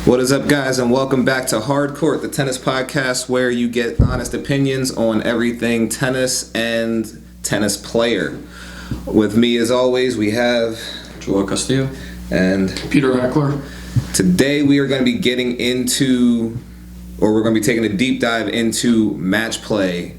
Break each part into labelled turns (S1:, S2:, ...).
S1: What is up, guys, and welcome back to HARDCOURT, the tennis podcast where you get honest opinions on everything tennis and tennis player. With me, as always, we have
S2: Joel Castillo
S1: and
S2: Peter Eckler.
S1: Today we are going to be getting into, or we're going to be taking a deep dive into Matchplay,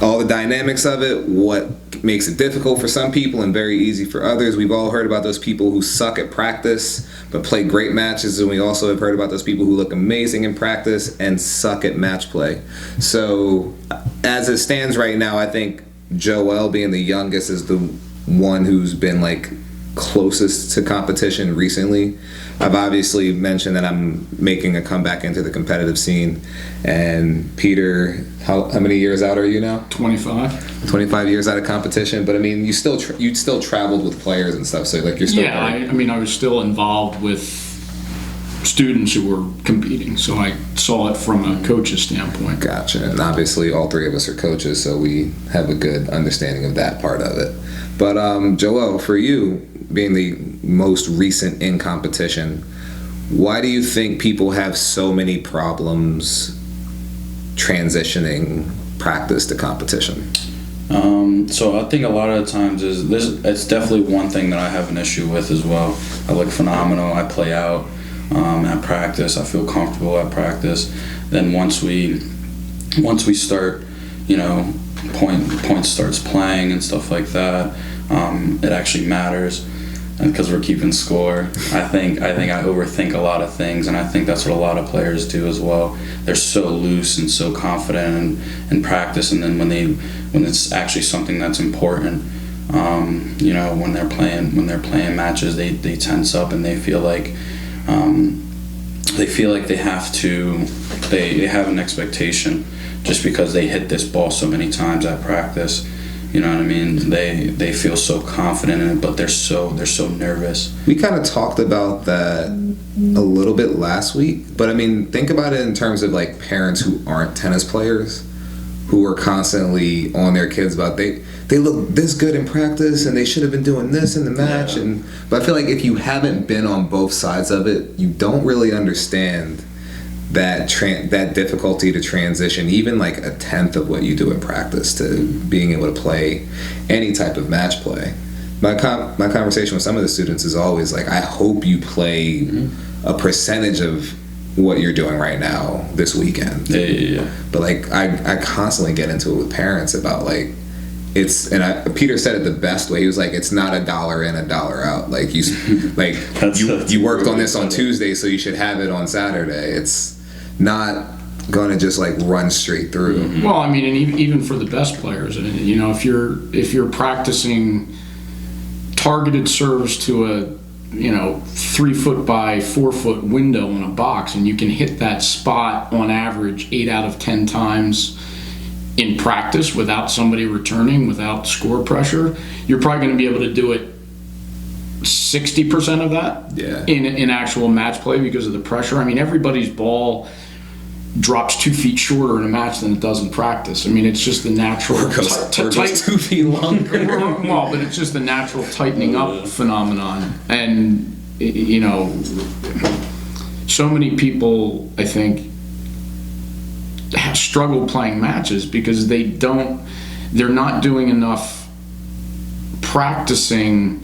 S1: all the dynamics of it, what makes it difficult for some people and very easy for others. We've all heard about those people who suck at practice but play great matches, and we also have heard about those people who look amazing in practice and suck at match play. So as it stands right now, I think Joel, being the youngest, is the one who's been closest to competition recently. I've obviously mentioned that I'm making a comeback into the competitive scene, and Peter, how many years out are you now?
S2: 25
S1: years out of competition. But I mean, you still traveled with players and stuff, so you're still
S2: I was still involved with students who were competing, so I saw it from a coach's standpoint.
S1: Gotcha. And obviously all three of us are coaches, so we have a good understanding of that part of it. But Joel, for you, being the most recent in competition, why do you think people have so many problems transitioning practice to competition?
S3: So I think a lot of the times it's definitely one thing that I have an issue with as well. I look phenomenal. I play out at practice. I feel comfortable at practice. Then once we start, point starts playing and stuff like that, it actually matters, and because we're keeping score. I think I overthink a lot of things, and I think that's what a lot of players do as well. They're so loose and so confident in practice, and then when it's actually something that's important, when they're playing matches, they tense up and they feel like they have an expectation just because they hit this ball so many times at practice. You know what I mean? They feel so confident in it, but they're so nervous.
S1: We kind of talked about that a little bit last week, but I mean, think about it in terms of parents who aren't tennis players, who are constantly on their kids about they look this good in practice and they should have been doing this in the match.
S3: Yeah.
S1: But I feel like if you haven't been on both sides of it, you don't really understand that difficulty to transition even a tenth of what you do in practice to being able to play any type of match play. My conversation with some of the students is always I hope you play a percentage of what you're doing right now this weekend.
S3: Yeah.
S1: But I constantly get into it with parents about Peter said it the best way. He was it's not $1 in, $1 out. You worked on this on Tuesday, so you should have it on Saturday. It's not gonna just run straight through.
S2: Mm-hmm. Well, I mean, and even for the best players, if you're practicing targeted serves to a 3 foot by 4 foot window in a box, and you can hit that spot on average 8 out of 10 times in practice without somebody returning, without score pressure, you're probably going to be able to do it 60% of that in actual match play because of the pressure. I mean, everybody's ball drops 2 feet shorter in a match than it does in practice. I mean, it's just the natural
S1: or goes 2 feet longer.
S2: Well, but it's just the natural tightening up phenomenon. And so many people, I think, struggle playing matches because they're not doing enough practicing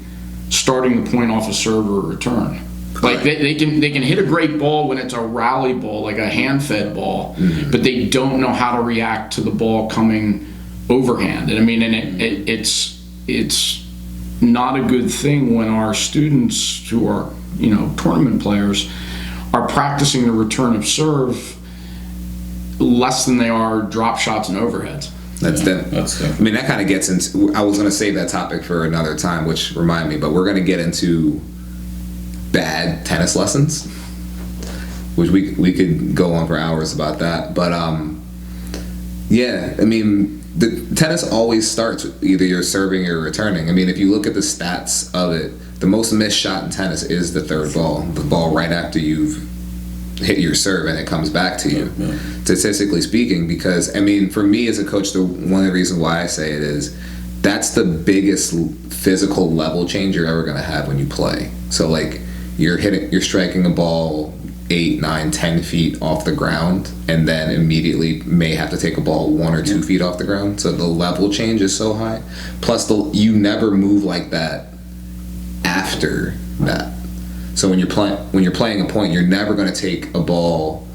S2: starting the point off a serve or a return. They can hit a great ball when it's a rally ball, like a hand-fed ball, but they don't know how to react to the ball coming overhand. And I mean, it's not a good thing when our students who are tournament players are practicing the return of serve less than they are drop shots and overheads.
S1: That's I mean, that kind of gets into. I was going to save that topic for another time, which remind me, but we're going to get into bad tennis lessons, which we could go on for hours about that. But I mean, the tennis always starts with either you're serving or returning. I mean, if you look at the stats of it, the most missed shot in tennis is the third ball, the ball right after you've hit your serve and it comes back to you, statistically speaking. Because I mean, for me as a coach, one of the reasons why I say it is that's the biggest physical level change you're ever going to have when you play. So you're striking a ball 8, 9, 10 feet off the ground, and then immediately may have to take a ball 1 or 2 feet off the ground. So the level change is so high. Plus, you never move like that after that. So when you're playing a point, you're never going to take a ball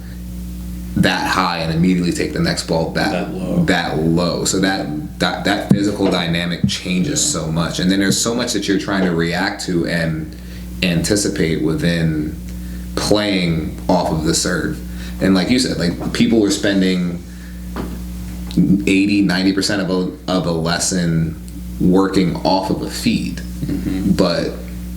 S1: that high and immediately take the next ball that low. So that physical dynamic changes so much, and then there's so much that you're trying to react to and anticipate within playing off of the serve. And like you said, like, people were spending 80-90% of a lesson working off of a feed, but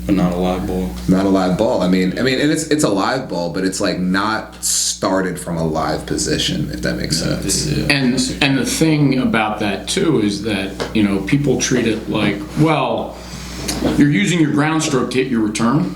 S3: not a live ball.
S1: Not a live ball. I mean, and it's a live ball, but it's like not started from a live position, if that makes sense.
S2: And the thing about that too is that, you know, people treat it like, well, you're using your ground stroke to hit your return.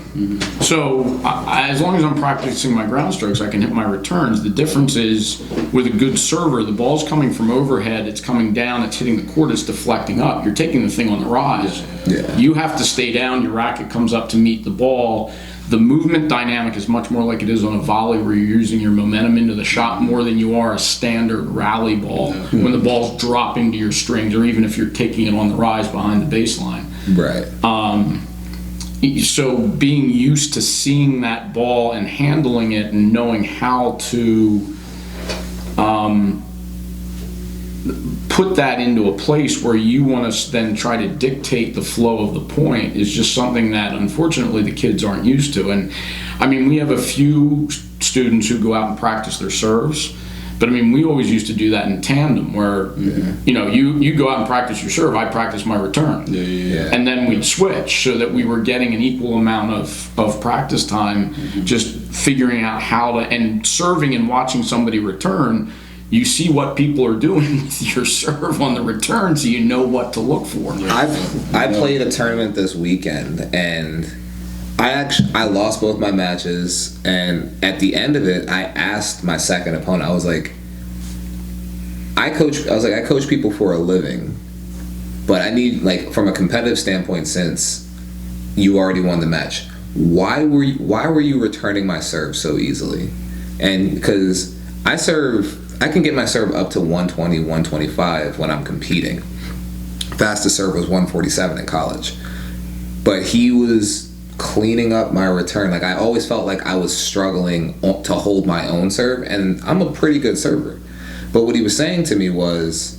S2: So as long as I'm practicing my ground strokes, I can hit my returns. The difference is, with a good server, the ball's coming from overhead, it's coming down, it's hitting the court, it's deflecting up. You're taking the thing on the rise.
S1: Yeah.
S2: You have to stay down, your racket comes up to meet the ball. The movement dynamic is much more like it is on a volley, where you're using your momentum into the shot more than you are a standard rally ball when the ball's dropping to your strings, or even if you're taking it on the rise behind the baseline.
S1: Right.
S2: So being used to seeing that ball and handling it and knowing how to put that into a place where you want to then try to dictate the flow of the point is just something that unfortunately the kids aren't used to. And I mean, we have a few students who go out and practice their serves, but I mean, we always used to do that in tandem, where you know, you go out and practice your serve, I practice my return, and then we'd switch so that we were getting an equal amount of practice time, just figuring out how to, and serving and watching somebody return. You see what people are doing with your serve on the return, so you know what to look for.
S1: I played a tournament this weekend, and I lost both my matches, and at the end of it, I asked my second opponent, I was like, I coach people for a living, but I need, like, from a competitive standpoint, since you already won the match, why were you returning my serve so easily? And because I can get my serve up to 120, 125 when I'm competing. Fastest serve was 147 in college. But he was cleaning up my return. Like, I always felt like I was struggling to hold my own serve, and I'm a pretty good server. But what he was saying to me was,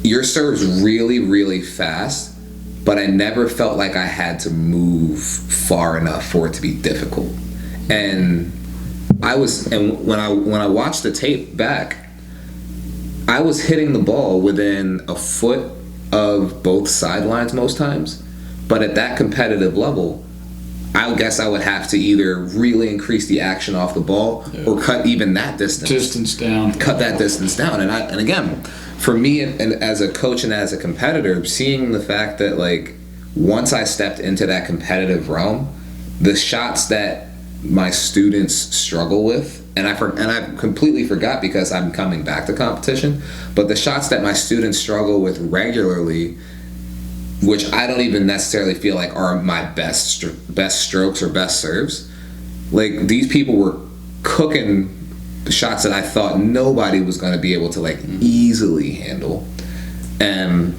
S1: your serve's really, really fast, but I never felt like I had to move far enough for it to be difficult. And when I watched the tape back, I was hitting the ball within a foot of both sidelines most times, but at that competitive level, I guess I would have to either really increase the action off the ball or cut even that distance
S2: down.
S1: Cut that distance down. And again, for me, and as a coach and as a competitor, seeing the fact that, like, once I stepped into that competitive realm, the shots that my students struggle with, and I completely forgot because I'm coming back to competition, but the shots that my students struggle with regularly, which I don't even necessarily feel like are my best strokes or best serves, like, these people were cooking the shots that I thought nobody was going to be able to, like, easily handle. And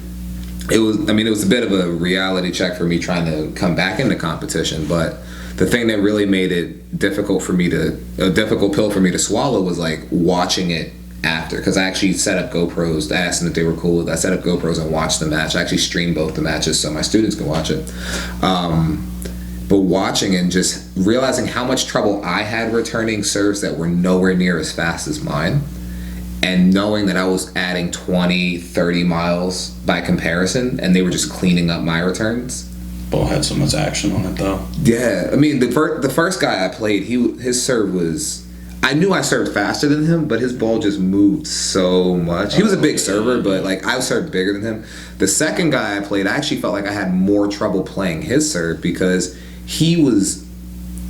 S1: it was a bit of a reality check for me trying to come back into competition. But the thing that really made it a difficult pill for me to swallow was, like, watching it after, because I actually set up GoPros. I asked them if they were cool with it. I set up GoPros and watched the match. I actually streamed both the matches so my students can watch it. But watching and just realizing how much trouble I had returning serves that were nowhere near as fast as mine, and knowing that I was adding 20, 30 miles by comparison, and they were just cleaning up my returns.
S3: Ball had so much action on it, though.
S1: Yeah, I mean, the first guy I played, his serve was, I knew I served faster than him, but his ball just moved so much. He was a big server, but, like, I served bigger than him. The second guy I played, I actually felt like I had more trouble playing his serve because he was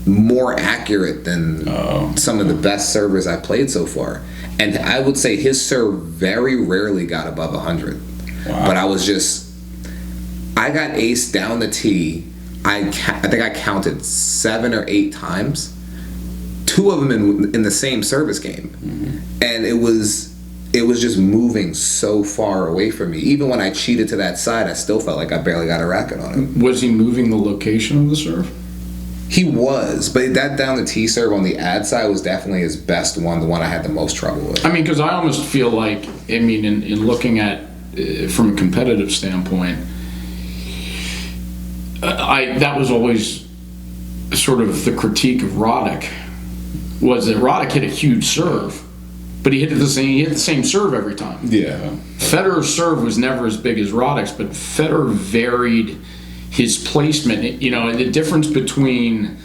S1: more accurate than some of the best servers I played so far. And I would say his serve very rarely got above 100. Wow. But I got aced down the tee. I think I counted 7 or 8 times. two of them in the same service game, and it was just moving so far away from me. Even when I cheated to that side, I still felt like I barely got a racket on him.
S2: Was he moving the location of the serve?
S1: He was, but that down the T serve on the ad side was definitely his best one, the one I had the most trouble with.
S2: I mean, because I almost feel like, I mean, in looking at from a competitive standpoint, that was always sort of the critique of Roddick, was that Roddick hit a huge serve, but he hit the same serve every time.
S1: Yeah.
S2: Federer's serve was never as big as Roddick's, but Federer varied his placement. You know, the difference between,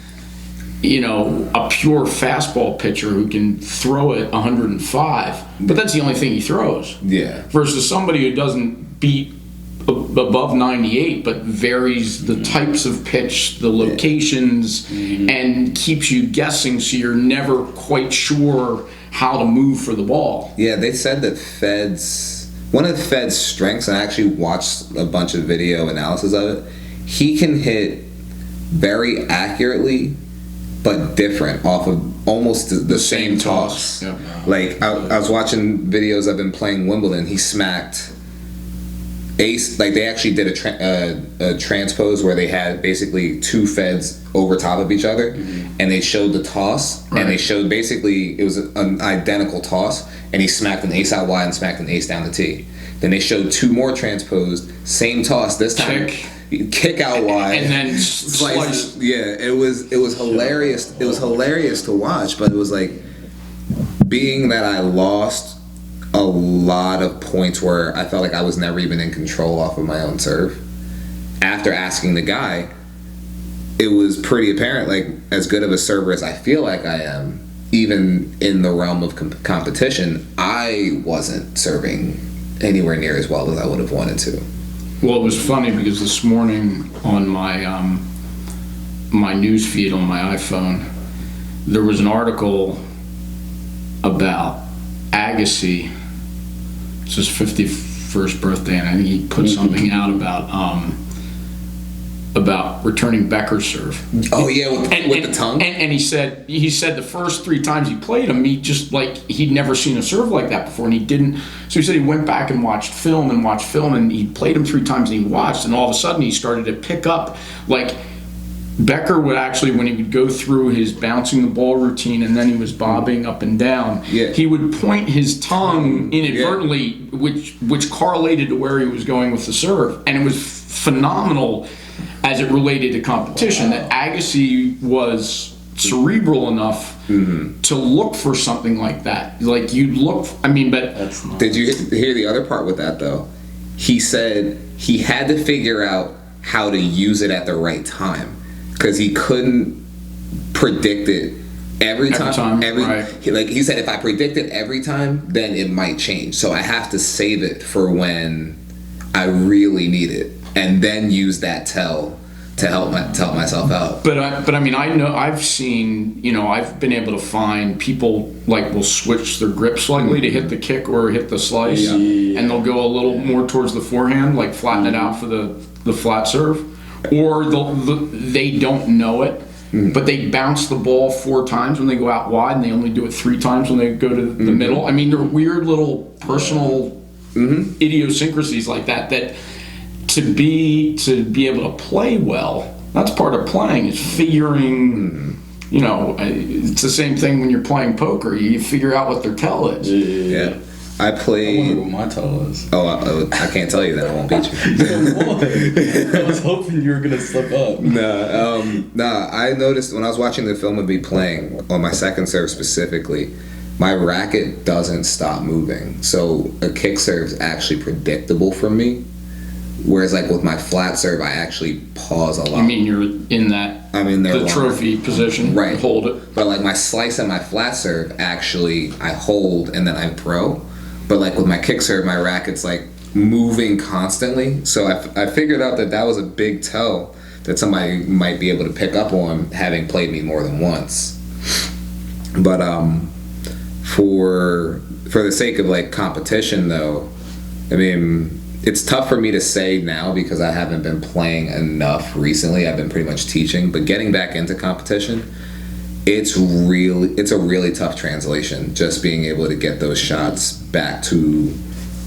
S2: you know, a pure fastball pitcher who can throw it 105, but that's the only thing he throws.
S1: Yeah.
S2: Versus somebody who doesn't beat above 98, but varies the types of pitch, the locations, and keeps you guessing, so you're never quite sure how to move for the ball.
S1: Yeah, they said that one of Fed's strengths, and I actually watched a bunch of video analysis of it, he can hit very accurately, but different off of almost the same toss.
S2: Yep.
S1: Like, I was watching videos of him playing Wimbledon. He smacked ace, like they actually did a transpose where they had basically two Feds over top of each other, and they showed the toss, and they showed basically it was an identical toss, and he smacked an ace out wide and smacked an ace down the tee. Then they showed two more transposed, same toss, this time kick out wide
S2: and then slice.
S1: Yeah, it was hilarious. It was hilarious to watch, but it was like, being that I lost a lot of points where I felt like I was never even in control off of my own serve. After asking the guy, it was pretty apparent, like, as good of a server as I feel like I am, even in the realm of competition, I wasn't serving anywhere near as well as I would have wanted to.
S2: Well, it was funny because this morning on my my news feed on my iPhone, there was an article about Agassi. It's his 51st birthday, and I think he put something out about returning Becker's serve.
S1: Oh yeah, with the tongue.
S2: And he said the first 3 times he played him, he just, like, he'd never seen a serve like that before, and he didn't. So he said he went back and watched film, and he played him 3 times, and he watched, and all of a sudden he started to pick up, like, Becker would actually, when he would go through his bouncing the ball routine and then he was bobbing up and down, he would point his tongue inadvertently, which correlated to where he was going with the serve. And it was phenomenal as it related to competition, that Agassi was cerebral enough to look for something like that. Like, you'd look, I mean, but...
S1: Did you hear the other part with that, though? He said he had to figure out how to use it at the right time, because he couldn't predict it every time. Like he said, if I predict it every time, then it might change. So I have to save it for when I really need it, and then use that tell to help myself out.
S2: But I mean, I know, I've seen, you know, I've been able to find people, like, will switch their grip slightly to hit the kick or hit the slice, and they'll go a little more towards the forehand, like flatten it out for the flat serve. Or they don't know it, but they bounce the ball 4 times when they go out wide, and they only do it 3 times when they go to the middle. I mean, they're weird little personal idiosyncrasies like that to be able to play well, that's part of playing, is figuring, you know, it's the same thing when you're playing poker. You figure out what their tell is.
S1: Yeah. I played...
S3: I wonder what my tell is.
S1: Oh, I can't tell you that. I won't beat you.
S3: I was hoping you were going to slip up.
S1: Nah, I noticed when I was watching the film of me playing, on my second serve specifically, my racket doesn't stop moving. So a kick serve is actually predictable for me. Whereas, like, with my flat serve, I actually pause a lot.
S2: You mean you're in that,
S1: I'm in there
S2: the trophy position,
S1: right?
S2: Hold it.
S1: But, like, my slice and my flat serve, actually, I hold and then I throw. But, like, with my kick serve, my racket's, like, moving constantly. So I figured out that was a big tell that somebody might be able to pick up on, having played me more than once. But for the sake of, like, competition, though, I mean, it's tough for me to say now because I haven't been playing enough recently. I've been pretty much teaching, but getting back into competition, it's a really tough translation, just being able to get those shots back to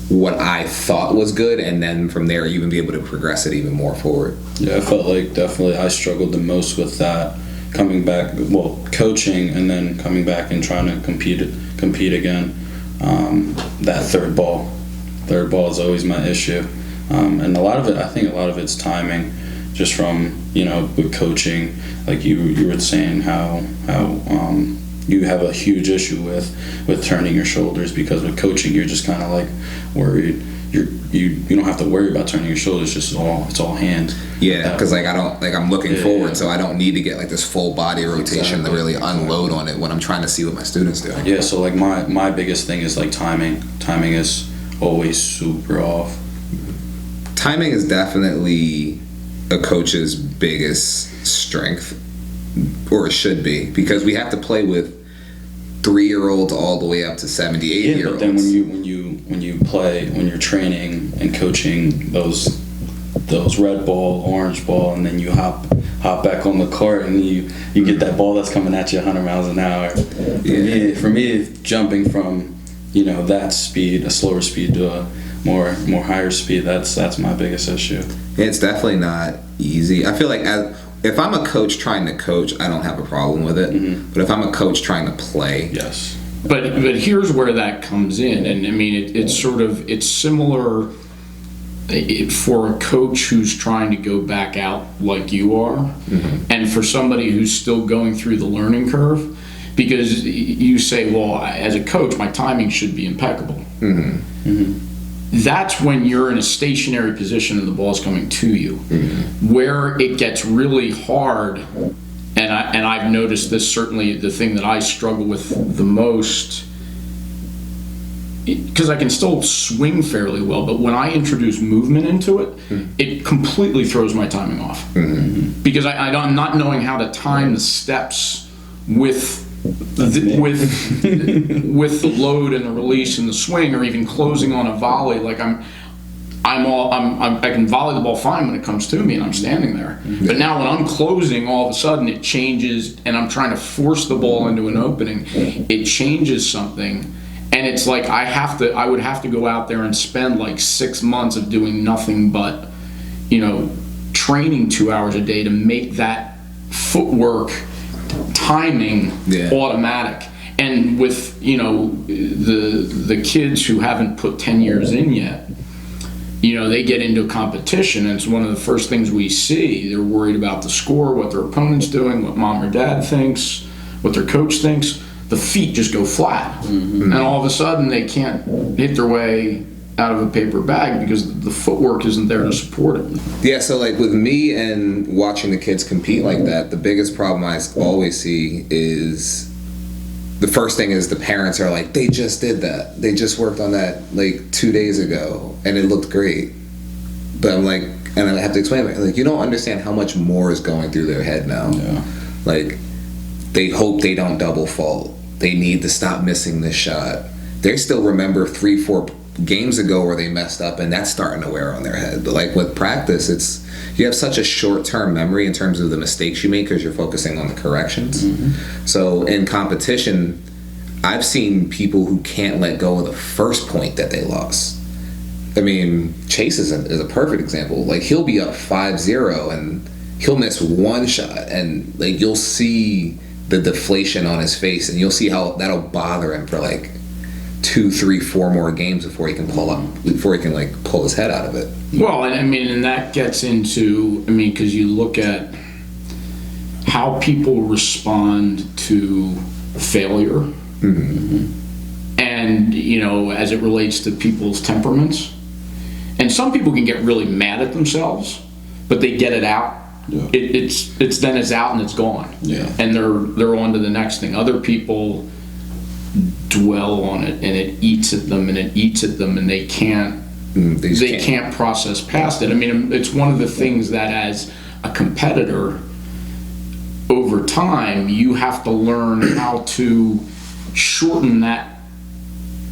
S1: what I thought was good, and then from there even be able to progress it even more forward.
S3: Yeah, I felt like definitely I struggled the most with that, coming back, coaching and then coming back and trying to compete again. That third ball is always my issue, and I think a lot of it's timing, just from with coaching, like you were saying how you have a huge issue with turning your shoulders, because with coaching you're just kind of like worried. You don't have to worry about turning your shoulders, it's all hand.
S1: Yeah, because I'm looking forward, so I don't need to get like this full body rotation to really unload on it when I'm trying to see what my students do.
S3: Yeah, so like my biggest thing is like timing. Timing is always super off.
S1: Timing is definitely a coach's biggest strength, or it should be, because we have to play with 3-year-olds all the way up to 70, 80-year-olds.
S3: Yeah, but then when you're training and coaching those red ball, orange ball, and then you hop back on the court and you get that ball that's coming at you 100 miles an hour. For me, jumping from that speed, a slower speed, to a more higher speed, that's my biggest issue.
S1: It's definitely not easy. I feel like if I'm a coach trying to coach, I don't have a problem with it. Mm-hmm. But if I'm a coach trying to play,
S3: yes.
S2: But here's where that comes in, and I mean it's similar for a coach who's trying to go back out like you are, mm-hmm. and for somebody who's still going through the learning curve, because you say, well, as a coach, my timing should be impeccable. Mm-hmm. Mm-hmm. That's when you're in a stationary position and the ball's coming to you. Mm-hmm. Where it gets really hard, and I've noticed this, certainly the thing that I struggle with the most, because I can still swing fairly well, but when I introduce movement into it, mm-hmm. it completely throws my timing off. Mm-hmm. Because I'm not knowing how to time the steps with the load and the release and the swing, or even closing on a volley. Like I can volley the ball fine when it comes to me and I'm standing there. Mm-hmm. But now when I'm closing, all of a sudden it changes, and I'm trying to force the ball into an opening. It changes something, and it's like I would have to go out there and spend like 6 months of doing nothing but training 2 hours a day to make that footwork timing automatic. And with the kids who haven't put 10 years in yet, they get into a competition, and it's one of the first things we see. They're worried about the score, what their opponent's doing, what mom or dad thinks, what their coach thinks. The feet just go flat, mm-hmm. and all of a sudden they can't hit their way out of a paper bag because the footwork isn't there to support it.
S1: Yeah, so like with me and watching the kids compete like that, the biggest problem I always see is, the first thing is the parents are like, they just did that. They just worked on that like 2 days ago and it looked great. But I'm like, and I have to explain it, like, you don't understand how much more is going through their head now. Yeah. Like, they hope they don't double fault. They need to stop missing this shot. They still remember 3-4 games ago where they messed up, and that's starting to wear on their head. But like with practice, you have such a short-term memory in terms of the mistakes you make because you're focusing on the corrections. Mm-hmm. So in competition, I've seen people who can't let go of the first point that they lost. I mean, Chase is a perfect example. Like, he'll be up 5-0 and he'll miss one shot, and like you'll see the deflation on his face, and you'll see how that'll bother him for like 2, 3, 4 more games before he can pull his head out of it.
S2: Well, and that gets into, because you look at how people respond to failure, mm-hmm. and as it relates to people's temperaments. And some people can get really mad at themselves, but they get it out. Yeah. It's out and it's gone. Yeah. And they're on to the next thing. Other people dwell on it, and it eats at them, and they can't process past it. It's one of the things that as a competitor, over time, you have to learn how to shorten that.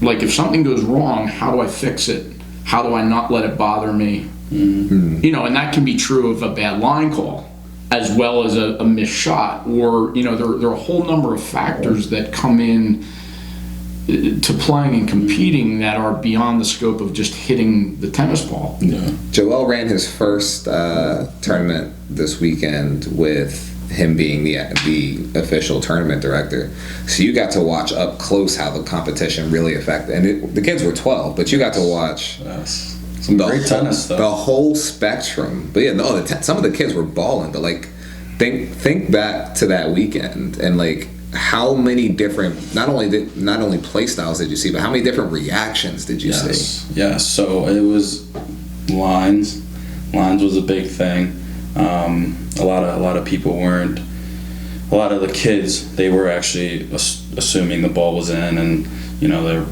S2: Like, if something goes wrong, how do I fix it? How do I not let it bother me? Mm-hmm. And that can be true of a bad line call as well as a missed shot, or there are a whole number of factors that come in to playing and competing that are beyond the scope of just hitting the tennis ball.
S3: Yeah.
S1: Joel ran his first tournament this weekend with him being the official tournament director. So you got to watch up close how the competition really affected. And the kids were 12, but you got to watch
S3: some great tennis stuff.
S1: The whole spectrum. But yeah, no, some of the kids were balling. But like, think back to that weekend and like how many different not only play styles did you see, but how many different reactions did you see?
S3: Yes. So it was lines. Lines was a big thing. A lot of people weren't. A lot of the kids, they were actually assuming the ball was in, and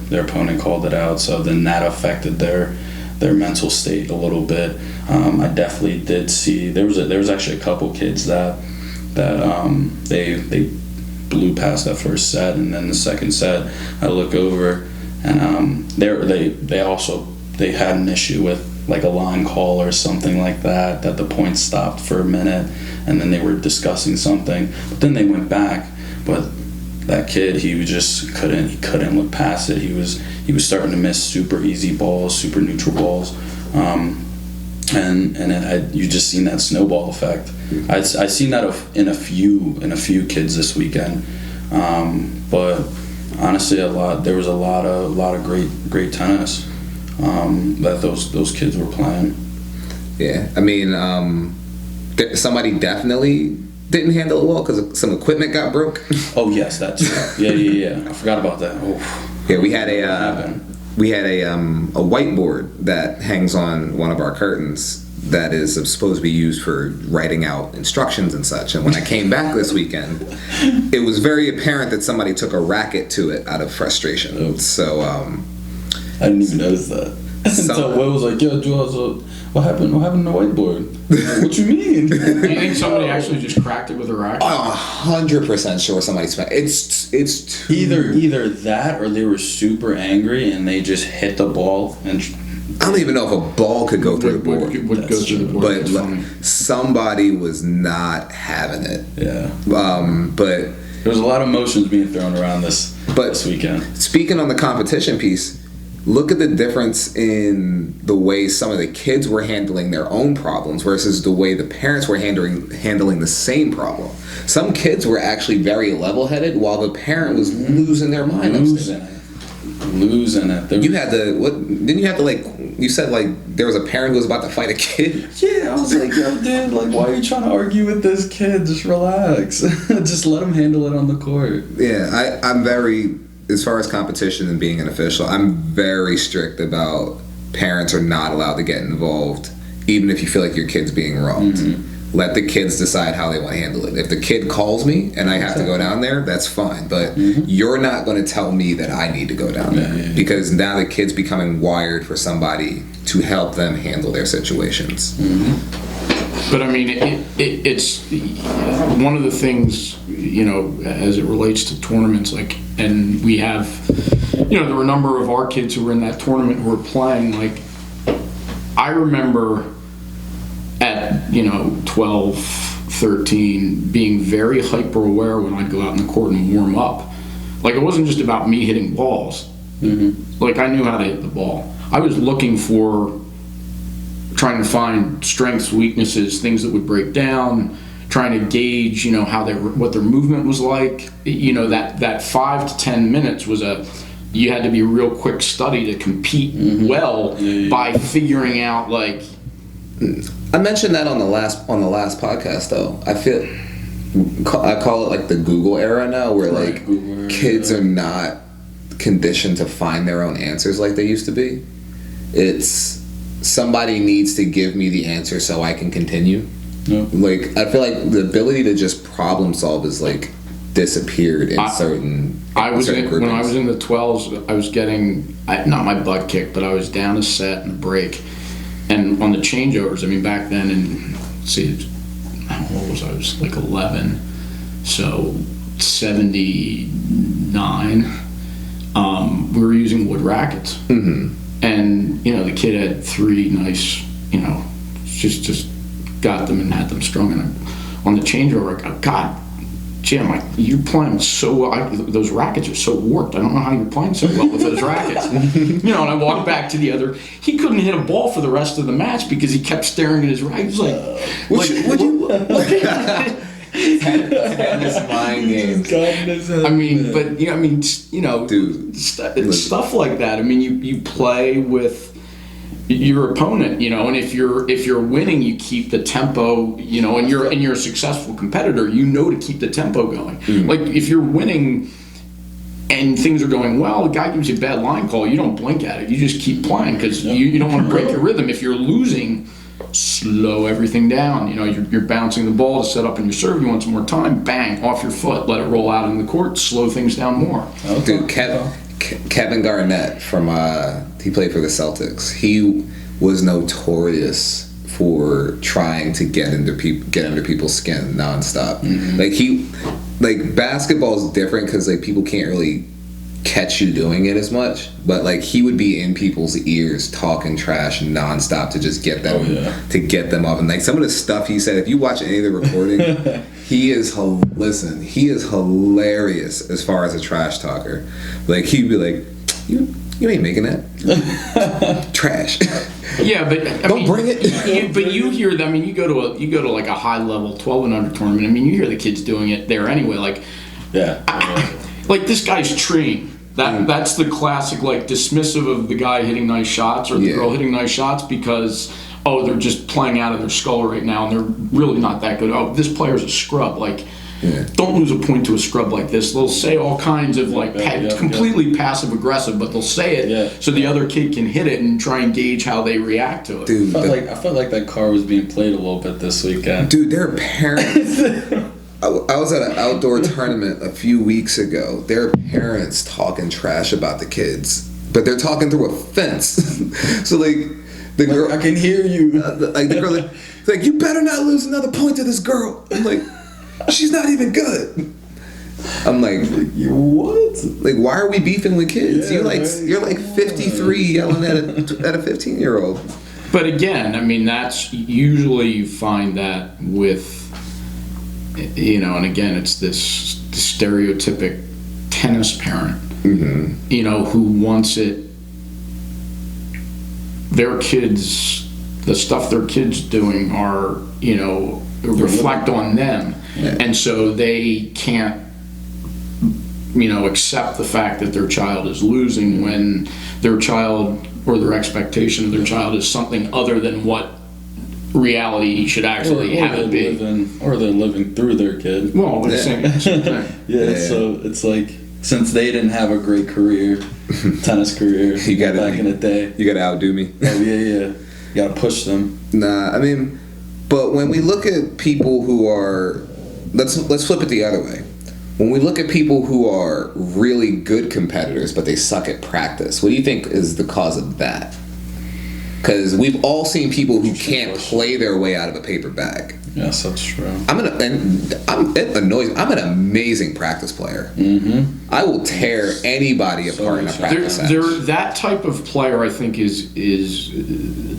S3: their opponent called it out. So then that affected their mental state a little bit. I definitely did see there was actually a couple kids that they blew past that first set, and then the second set I look over and they had an issue with like a line call or something like that the points stopped for a minute, and then they were discussing something, but then they went back. But that kid, he just couldn't look past it. He was starting to miss super easy balls, super neutral balls, and you just seen that snowball effect. I seen that in a few kids this weekend, but honestly, there was a lot of great tennis that those kids were playing.
S1: Yeah, I mean, somebody definitely didn't handle it well because some equipment got broke.
S3: Oh yes, that's yeah. I forgot about that. Oh.
S1: Yeah, we had a whiteboard that hangs on one of our curtains that is supposed to be used for writing out instructions and such. And when I came back this weekend, it was very apparent that somebody took a racket to it out of frustration.
S3: Oh.
S1: So
S3: I didn't even notice that. So Will was like, "Yo, Joel, what happened to the whiteboard?" What you mean?
S2: Do you think somebody actually just cracked it with a racket?
S1: 100% sure somebody smacked. It's too...
S3: either that or they were super angry and they just hit the ball and.
S1: I don't even know if a ball could go through the board.
S2: Would go through the board.
S1: But somebody was not having it.
S3: Yeah.
S1: But
S3: there was a lot of emotions being thrown around this weekend.
S1: Speaking on the competition piece, look at the difference in the way some of the kids were handling their own problems versus the way the parents were handling the same problem. Some kids were actually very level-headed while the parent was losing their mind.
S3: Losing it.
S1: You had to, didn't you have to, like, you said, like, there was a parent who was about to fight a kid?
S3: Yeah, I was like, yo, dude, like, why are you trying to argue with this kid? Just relax. Just let him handle it on the court.
S1: Yeah, I'm very, as far as competition and being an official, I'm very strict about parents are not allowed to get involved, even if you feel like your kid's being wronged. Mm-hmm. Let the kids decide how they want to handle it. If the kid calls me and I have to go down there, that's fine. But you're not going to tell me that I need to go down there because now the kid's becoming wired for somebody to help them handle their situations.
S2: Mm-hmm. But I mean, it's one of the things, as it relates to tournaments, like, and we have, there were a number of our kids who were in that tournament who were playing. Like, I remember at 12, 13 being very hyper aware when I'd go out in the court and warm up. Like, it wasn't just about me hitting balls. Mm-hmm. Like, I knew how to hit the ball. I was looking for, trying to find strengths, weaknesses, things that would break down, trying to gauge how what their movement was like. That 5 to 10 minutes was you had to be a real quick study to compete well by figuring out, like.
S1: I mentioned that on the last podcast though. I call it like the Google era now, where like kids are not conditioned to find their own answers like they used to be. It's somebody needs to give me the answer so I can continue. Yeah. Like, I feel like the ability to just problem solve is like disappeared in certain
S2: when I was in the 12s, I was getting not my butt kicked, but I was down a set and a break. And on the changeovers, I mean, back then, what was I? was like 11, so 79. We were using wood rackets, and the kid had 3 nice, just got them and had them strung. And on the changeover. I go, God, Jim, you're playing so well. Those rackets are so warped. I don't know how you're playing so well with those rackets. And I walked back to the other. He couldn't hit a ball for the rest of the match because he kept staring at his racket. He was
S1: Tennis mind games.
S2: I mean, but
S1: dude,
S2: stuff like that. I mean, you play with your opponent, and if you're winning, you keep the tempo, and you're a successful competitor, to keep the tempo going. Like if you're winning and things are going well, the guy gives you a bad line call, you don't blink at it, you just keep playing because you don't want to break your rhythm. If you're losing, slow everything down. You're bouncing the ball to set up in your serve, you want some more time, bang, off your foot, let it roll out in the court, slow things down more.
S1: Dude, Kevin Garnett he played for the Celtics. He was notorious for trying to get under people's skin nonstop. Like basketball is different because people can't really catch you doing it as much. But he would be in people's ears talking trash nonstop to just get them off. And some of the stuff he said, if you watch any of the recording, he is hilarious as far as a trash talker. He'd be like, you ain't making that. Trash.
S2: Yeah, but
S1: don't bring it.
S2: But you hear them. I mean, you go to a high level 12 and under tournament. I mean, you hear the kids doing it there anyway. This guy's treeing. That's the classic dismissive of the guy hitting nice shots or the girl hitting nice shots because they're just playing out of their skull right now and they're really not that good. Oh, this player's a scrub. Don't lose a point to a scrub like this. They'll say all kinds of completely passive aggressive, but they'll say it so the other kid can hit it and try and gauge how they react to it.
S3: Dude, I felt like that card was being played a little bit this weekend.
S1: Dude, their parents. I was at an outdoor tournament a few weeks ago. Their parents talking trash about the kids, but they're talking through a fence. So the girl,
S3: I can hear you.
S1: The girl, you better not lose another point to this girl. I'm like, she's not even good. I'm like,
S3: what?
S1: Why are we beefing with kids?
S3: Yeah,
S1: you're 53 yelling at a 15-year-old.
S2: But again, I mean, that's usually you find that with. And again, it's this stereotypic tennis parent, who wants it. Their kids, the stuff their kids doing are, reflect on them, and so they can't, accept the fact that their child is losing when their child or their expectation of their child is something other than what reality should actually have it be.
S3: Or they're living through their kid.
S2: Well, they're saying the same thing.
S3: So it's since they didn't have a great tennis career back in the day.
S1: You gotta outdo me.
S3: Oh, yeah. You gotta push them.
S1: Nah, I mean, but when we look at people who are, let's flip it the other way. When we look at people who are really good competitors but they suck at practice, what do you think is the cause of that? Because we've all seen people who can't play their way out of a paper bag.
S3: Yes, that's true.
S1: It annoys me. I'm an amazing practice player. I will tear anybody apart in a practice match.
S2: That type of player, I think, is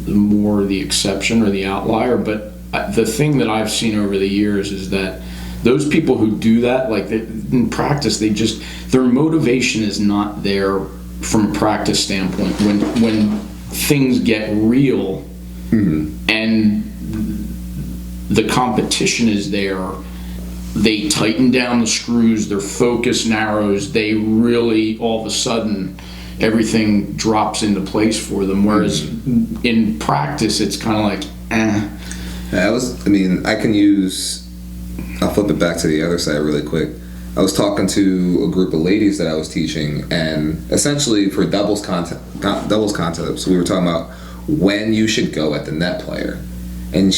S2: more the exception or the outlier. But the thing that I've seen over the years is that those people who do that, in practice, their motivation is not there from a practice standpoint. When things get real and the competition is there, they tighten down the screws, their focus narrows, they really, all of a sudden, everything drops into place for them. Whereas in practice, it's kind of
S1: I'll flip it back to the other side really quick. I was talking to a group of ladies that I was teaching, and essentially for doubles concepts, we were talking about when you should go at the net player. And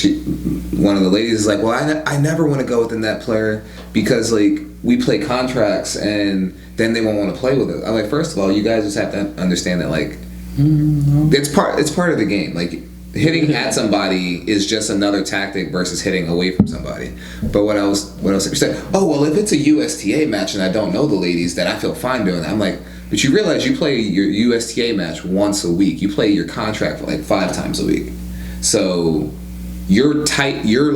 S1: one of the ladies is like, well, I never want to go with the net player because we play contracts and then they won't want to play with it. I'm like, first of all, you guys just have to understand that it's part of the game. Hitting at somebody is just another tactic versus hitting away from somebody. But what else you said, oh well, if it's a USTA match and I don't know the ladies, then I feel fine doing that. I'm like, but you realize you play your USTA match once a week. You play your contract for 5 times a week. So you're tight, you're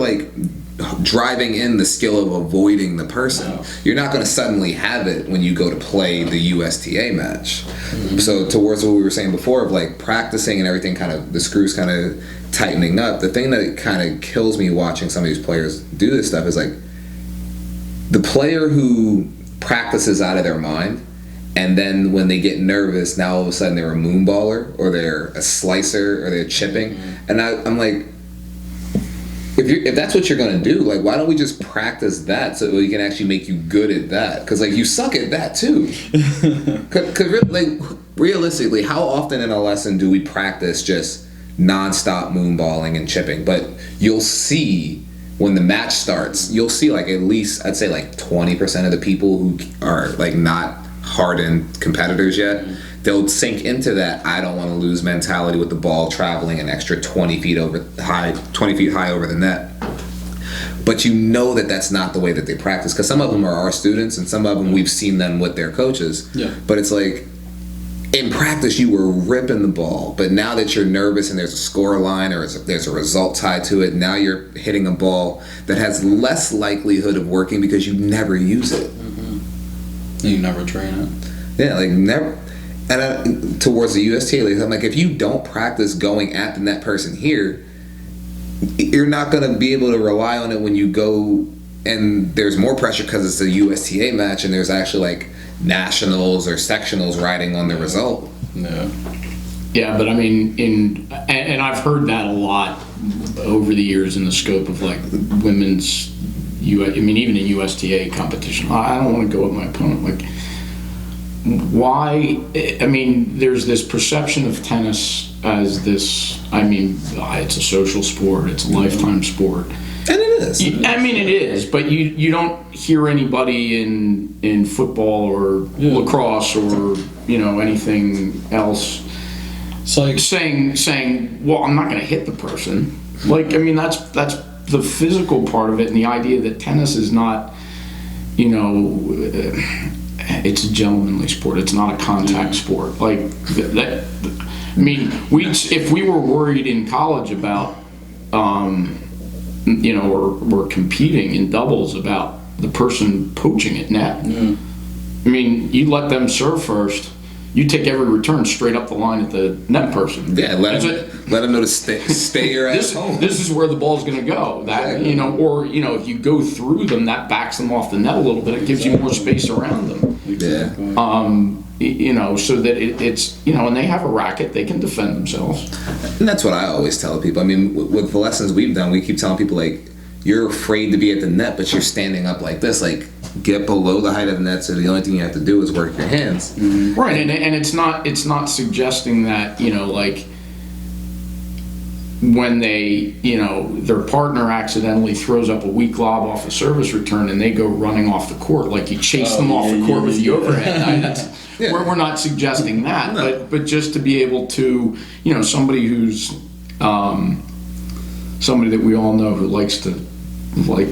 S1: driving in the skill of avoiding the person. You're not going to suddenly have it when you go to play the USTA match. So towards what we were saying before of like practicing and everything, kind of the screws kind of tightening up, the thing that kind of kills me watching some of these players do this stuff is like the player who practices out of their mind, and then when they get nervous, now all of a sudden they're a moonballer or they're a slicer or they're chipping. And I'm like, if that's what you're gonna do, like, why don't we just practice that so we can actually make you good at that? Because like you suck at that too. Because like realistically, how often in a lesson do we practice just nonstop moonballing and chipping? But you'll see when the match starts, you'll see like at least I'd say like 20% of the people who are like not hardened competitors yet, they'll sink into that I don't want to lose mentality with the ball traveling an extra 20 feet high over the net. But you know that that's not the way that they practice, because some of them are our students and some of them we've seen them with their coaches.
S3: Yeah.
S1: But it's like in practice you were ripping the ball, but now that you're nervous and there's a score line or there's a result tied to it, now you're hitting a ball that has less likelihood of working because you never use it.
S3: You never train it.
S1: Yeah, like never. And towards the USTA, like, I'm like, if you don't practice going at the net person here, you're not going to be able to rely on it when you go, and there's more pressure because it's a USTA match and there's actually like nationals or sectionals riding on the result.
S3: No.
S2: Yeah, but I mean, and I've heard that a lot over the years in the scope of like women's, even in USTA competition. I don't want to go with my opponent. Like, why? I mean, there's this perception of tennis as this. I mean, it's a social sport. It's a lifetime sport.
S1: And it is.
S2: I mean, it is. But you don't hear anybody in football or lacrosse or anything else.
S3: It's like
S2: saying, well, I'm not going to hit the person. Like, I mean, that's the physical part of it, and the idea that tennis is not, it's a gentlemanly sport. It's not a contact sport. Like that. I mean, if we were worried in college about, or competing in doubles about the person poaching at net. I mean, you let them serve first. You take every return straight up the line at the net person.
S1: Yeah, let them know to stay your ass home.
S2: This is where the ball's going to go. That
S1: exactly.
S2: Or if you go through them, that backs them off the net a little bit. It gives you more space around them.
S3: Exactly.
S2: So that it's and they have a racket, they can defend themselves.
S1: And that's what I always tell people. I mean, with the lessons we've done, we keep telling people like, you're afraid to be at the net, but you're standing up like this, like. Get below the height of the net, so the only thing you have to do is work your hands.
S2: Right, and it's not suggesting that like when they their partner accidentally throws up a weak lob off a service return and they go running off the court, like you chase them off the court with the overhead. We're not suggesting that, but just to be able to somebody who's somebody that we all know who likes to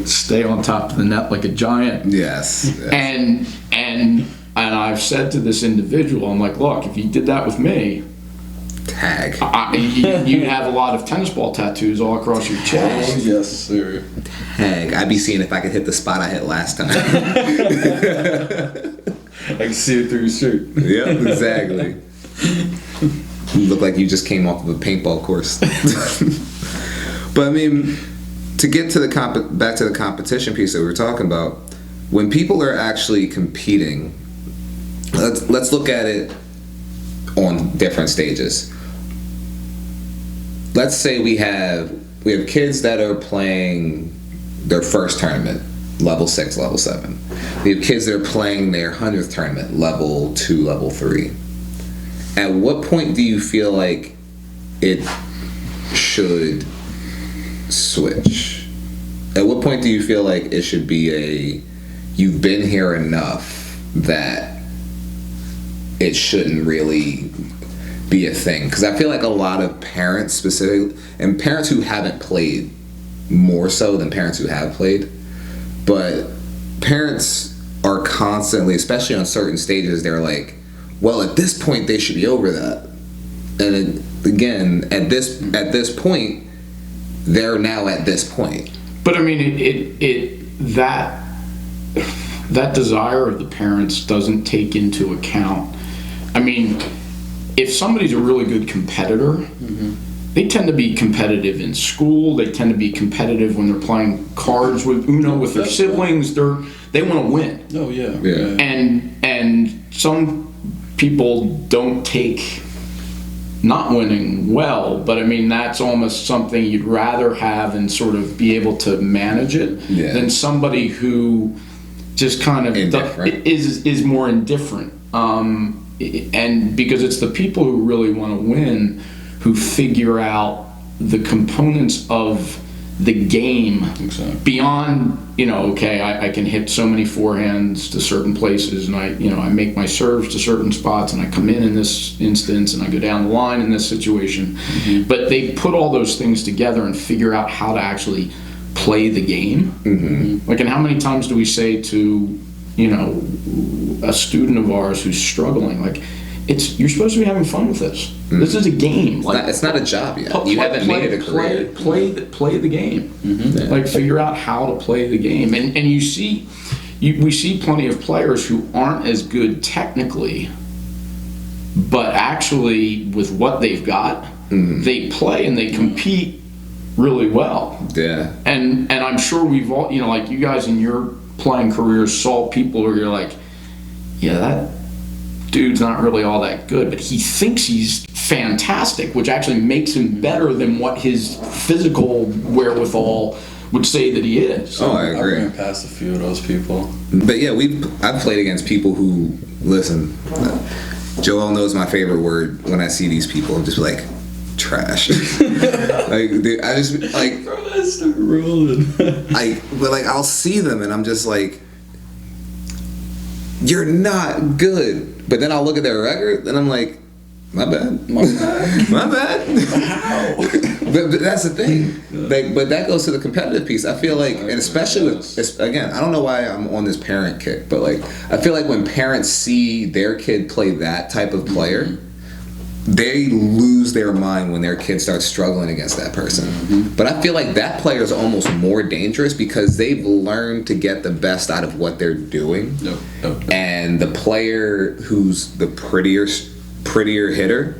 S2: stay on top of the net like a giant.
S1: Yes.
S2: And I've said to this individual, I'm like, look, if you did that with me,
S1: tag.
S2: You'd have a lot of tennis ball tattoos all across your chest.
S3: Yes, sir.
S1: Tag. I'd be seeing if I could hit the spot I hit last time.
S3: I can see it through your shirt.
S1: Yeah, exactly. You look like you just came off of a paintball course. But I mean, to get to back to the competition piece that we were talking about, when people are actually competing, let's look at it on different stages. Let's say we have kids that are playing their first tournament, level 6, level 7. We have kids that are playing their 100th tournament, level 2, level 3. At what point do you feel like it should switch? At what point do you feel like it should be you've been here enough that it shouldn't really be a thing? Because I feel like a lot of parents specifically, and parents who haven't played more so than parents who have played, but parents are constantly, especially on certain stages, they're like, well, at this point they should be over that. And again, at this point, they're now at this point.
S2: But I mean, that desire of the parents doesn't take into account. I mean, if somebody's a really good competitor, they tend to be competitive in school. They tend to be competitive when they're playing cards with Uno with their siblings. They want to win.
S3: Oh yeah.
S2: And some people don't take not winning well, but I mean that's almost something you'd rather have and sort of be able to manage it than somebody who just kind of is more indifferent. And because it's the people who really want to win who figure out the components of the game beyond, okay, I can hit so many forehands to certain places, and I make my serves to certain spots, and I come in this instance, and I go down the line in this situation. But they put all those things together and figure out how to actually play the game. Like, and how many times do we say to, a student of ours who's struggling, like, you're supposed to be having fun with this. This is a game.
S1: It's not a job yet. You haven't made it a career.
S2: Play the game. Like, figure out how to play the game. And we see plenty of players who aren't as good technically, but actually with what they've got, they play and they compete really well.
S1: Yeah.
S2: And I'm sure we've all, like you guys in your playing careers saw people where you're like, yeah, that dude's not really all that good, but he thinks he's fantastic, which actually makes him better than what his physical wherewithal would say that he is.
S1: Oh, I agree.
S3: I've ran past a few of those people.
S1: But yeah, I've played against people who, listen, Joel knows my favorite word when I see these people, just be like, trash. Like, dude, I just like,
S3: bro, that's rolling.
S1: But like, I'll see them and I'm just like, you're not good. But then I'll look at their record and I'm like, my bad. My bad. but that's the thing. Like, but that goes to the competitive piece. I feel like, and especially with, again, I don't know why I'm on this parent kick, but like, I feel like when parents see their kid play that type of player, they lose their mind when their kid starts struggling against that person. But I feel like that player is almost more dangerous because they've learned to get the best out of what they're doing. And the player who's the prettier hitter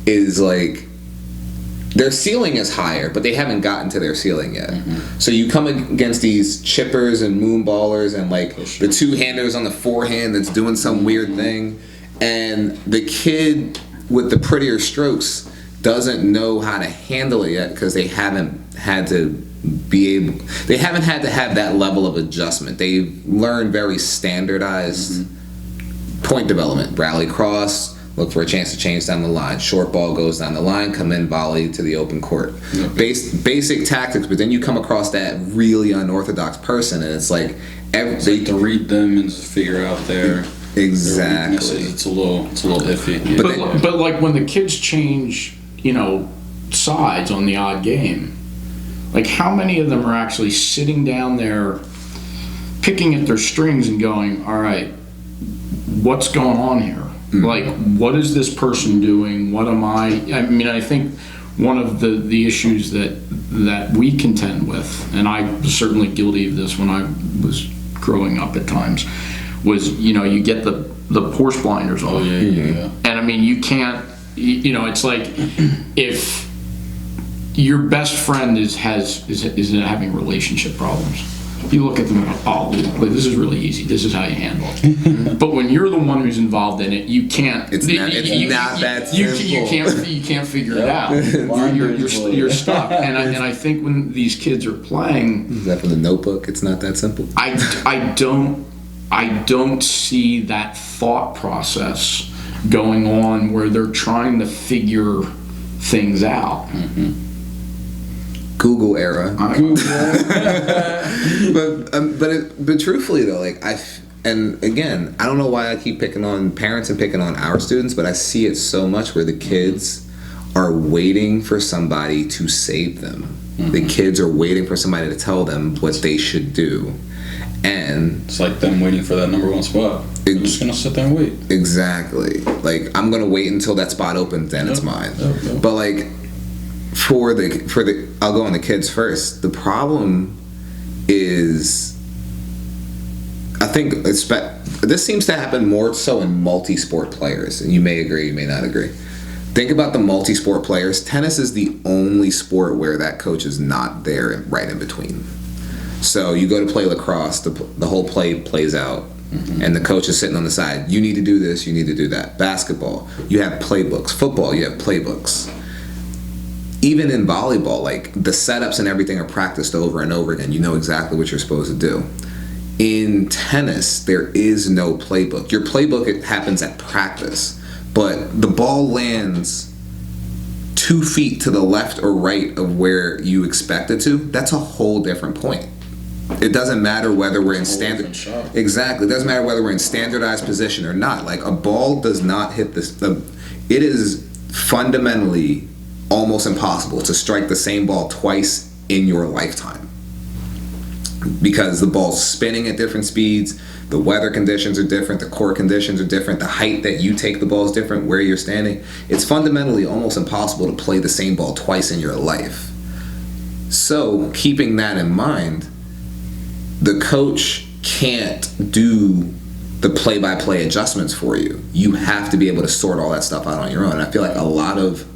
S1: is like, their ceiling is higher, but they haven't gotten to their ceiling yet. So you come against these chippers and moonballers and like the two-handers on the forehand that's doing some weird thing, and the kid with the prettier strokes doesn't know how to handle it yet because they haven't had to have that level of adjustment. They've learned very standardized point development. Rally cross, look for a chance to change down the line. Short ball goes down the line, come in, volley to the open court. Basic tactics, but then you come across that really unorthodox person and it's like
S3: they to read them and figure out their
S1: exactly.
S3: It's a little iffy.
S2: Yeah. But like when the kids change, sides on the odd game, like how many of them are actually sitting down there, picking at their strings and going, all right, what's going on here? Like, what is this person doing? What am I mean, I think one of the issues that we contend with, and I was certainly guilty of this when I was growing up at times, was, you get the Porsche blinders on.
S3: Oh, yeah.
S2: And I mean, you can't, it's like if your best friend is having relationship problems, you look at them and go, oh, this is really easy. This is how you handle it. But when you're the one who's involved in it, you can't.
S1: It's not that simple.
S2: You can't figure it out. You're stuck. And I think when these kids are playing,
S1: is that from the Notebook? It's not that simple.
S2: I don't see that thought process going on where they're trying to figure things out.
S1: Google era. But truthfully though, like and again, I don't know why I keep picking on parents and picking on our students, but I see it so much where the kids are waiting for somebody to save them. The kids are waiting for somebody to tell them what they should do. And
S3: it's like them waiting for that number one spot. They're just gonna sit there and wait.
S1: Exactly. Like, I'm gonna wait until that spot opens, then it's mine. But like, for the I'll go on the kids first. The problem is, I think this seems to happen more so in multi-sport players, and you may agree, you may not agree. Think about the multi-sport players. Tennis is the only sport where that coach is not there right in between. So you go to play lacrosse, the whole play plays out, and the coach is sitting on the side. You need to do this, you need to do that. Basketball, you have playbooks. Football, you have playbooks. Even in volleyball, like the setups and everything are practiced over and over again. You know exactly what you're supposed to do. In tennis, there is no playbook. Your playbook, it happens at practice, but the ball lands 2 feet to the left or right of where you expect it to. That's a whole different point. It doesn't matter whether we're in standard. Exactly. It doesn't matter whether we're in standardized position or not. Like a ball does not hit this. It is fundamentally almost impossible to strike the same ball twice in your lifetime, because the ball's spinning at different speeds, the weather conditions are different, the court conditions are different, the height that you take the ball is different, where you're standing. It's fundamentally almost impossible to play the same ball twice in your life. So, keeping that in mind, the coach can't do the play-by-play adjustments for you. You have to be able to sort all that stuff out on your own. I feel like a lot of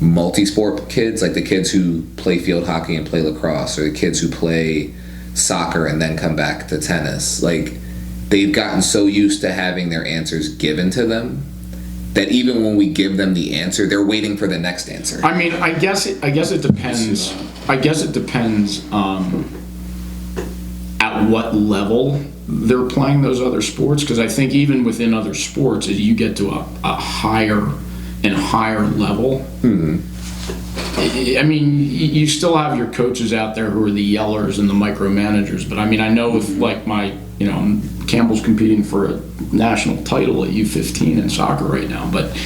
S1: multi-sport kids, like the kids who play field hockey and play lacrosse, or the kids who play soccer and then come back to tennis, like they've gotten so used to having their answers given to them that even when we give them the answer, they're waiting for the next answer.
S2: I mean, I guess it depends. I guess it depends at what level they're playing those other sports, because I think even within other sports, as you get to a higher and higher level, I mean, you still have your coaches out there who are the yellers and the micromanagers, but I mean, I know with like Campbell's competing for a national title at U15 in soccer right now, but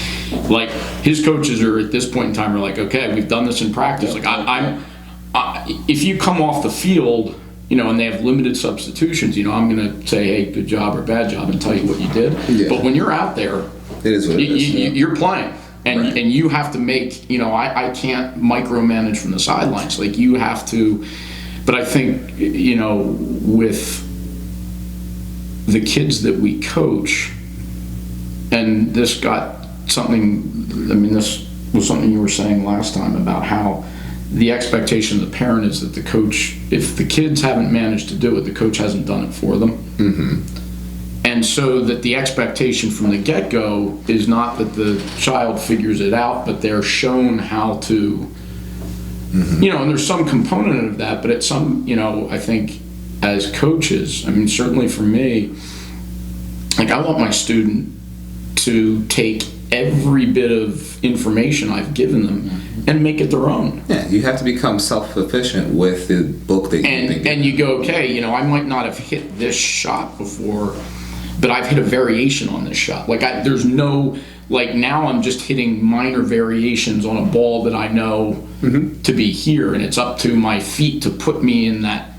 S2: like his coaches are at this point in time are like, okay, we've done this in practice. Like if you come off the field, and they have limited substitutions, I'm going to say, hey, good job or bad job, and tell you what you did. Yeah. But when you're out there,
S1: it is what it is.
S2: You're playing. And
S1: right.
S2: And you have to make, I can't micromanage from the sidelines. Like you have to, but I think, with the kids that we coach, and this got something, this was something you were saying last time about how the expectation of the parent is that the coach, if the kids haven't managed to do it, the coach hasn't done it for them. Mm-hmm. And so that the expectation from the get-go is not that the child figures it out, but they're shown how to, and there's some component of that, but it's some, I think as coaches, certainly for me, like I want my student to take every bit of information I've given them and make it their own.
S1: Yeah, you have to become self-sufficient with the book that you've been given.
S2: And you go, okay, I might not have hit this shot before, but I've hit a variation on this shot. Like there's no, like now I'm just hitting minor variations on a ball that I know to be here, and it's up to my feet to put me in that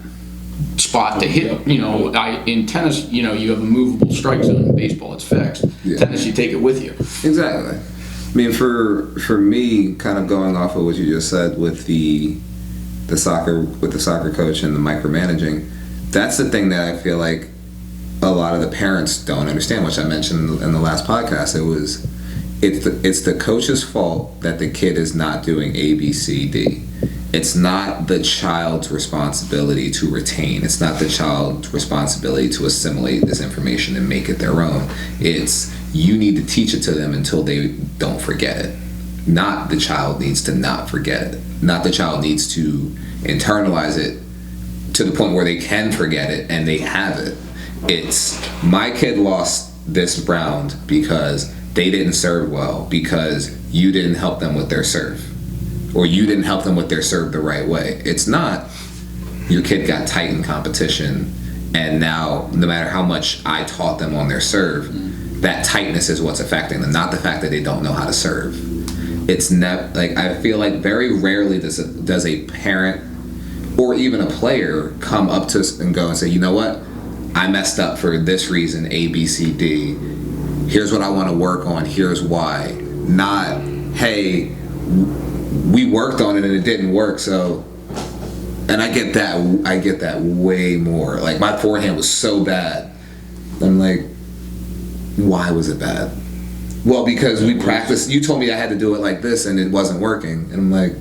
S2: spot to hit. In tennis, you have a movable strike zone. In baseball, it's fixed. Yeah. Tennis, you take it with you.
S1: Exactly. For me, kind of going off of what you just said with the soccer coach and the micromanaging, that's the thing that I feel like a lot of the parents don't understand, which I mentioned in the last podcast. It's the coach's fault that the kid is not doing A, B, C, D. It's not the child's responsibility to retain. It's not the child's responsibility to assimilate this information and make it their own. It's you need to teach it to them until they don't forget it. Not the child needs to not forget it. Not the child needs to internalize it to the point where they can forget it and they have it. It's my kid lost this round because they didn't serve well, because you didn't help them with their serve, or you didn't help them with their serve the right way. It's not your kid got tight in competition and now no matter how much I taught them on their serve, that tightness is what's affecting them, not the fact that they don't know how to serve. It's not like, I feel like very rarely does a parent or even a player come up to us and go and say, you know what, I messed up for this reason, A, B, C, D. Here's what I want to work on. Here's why. Not, hey, we worked on it and it didn't work, so And I get that way more. Like, my forehand was so bad. I'm like, why was it bad? Well, because we practiced. You told me I had to do it like this, and it wasn't working. And I'm like,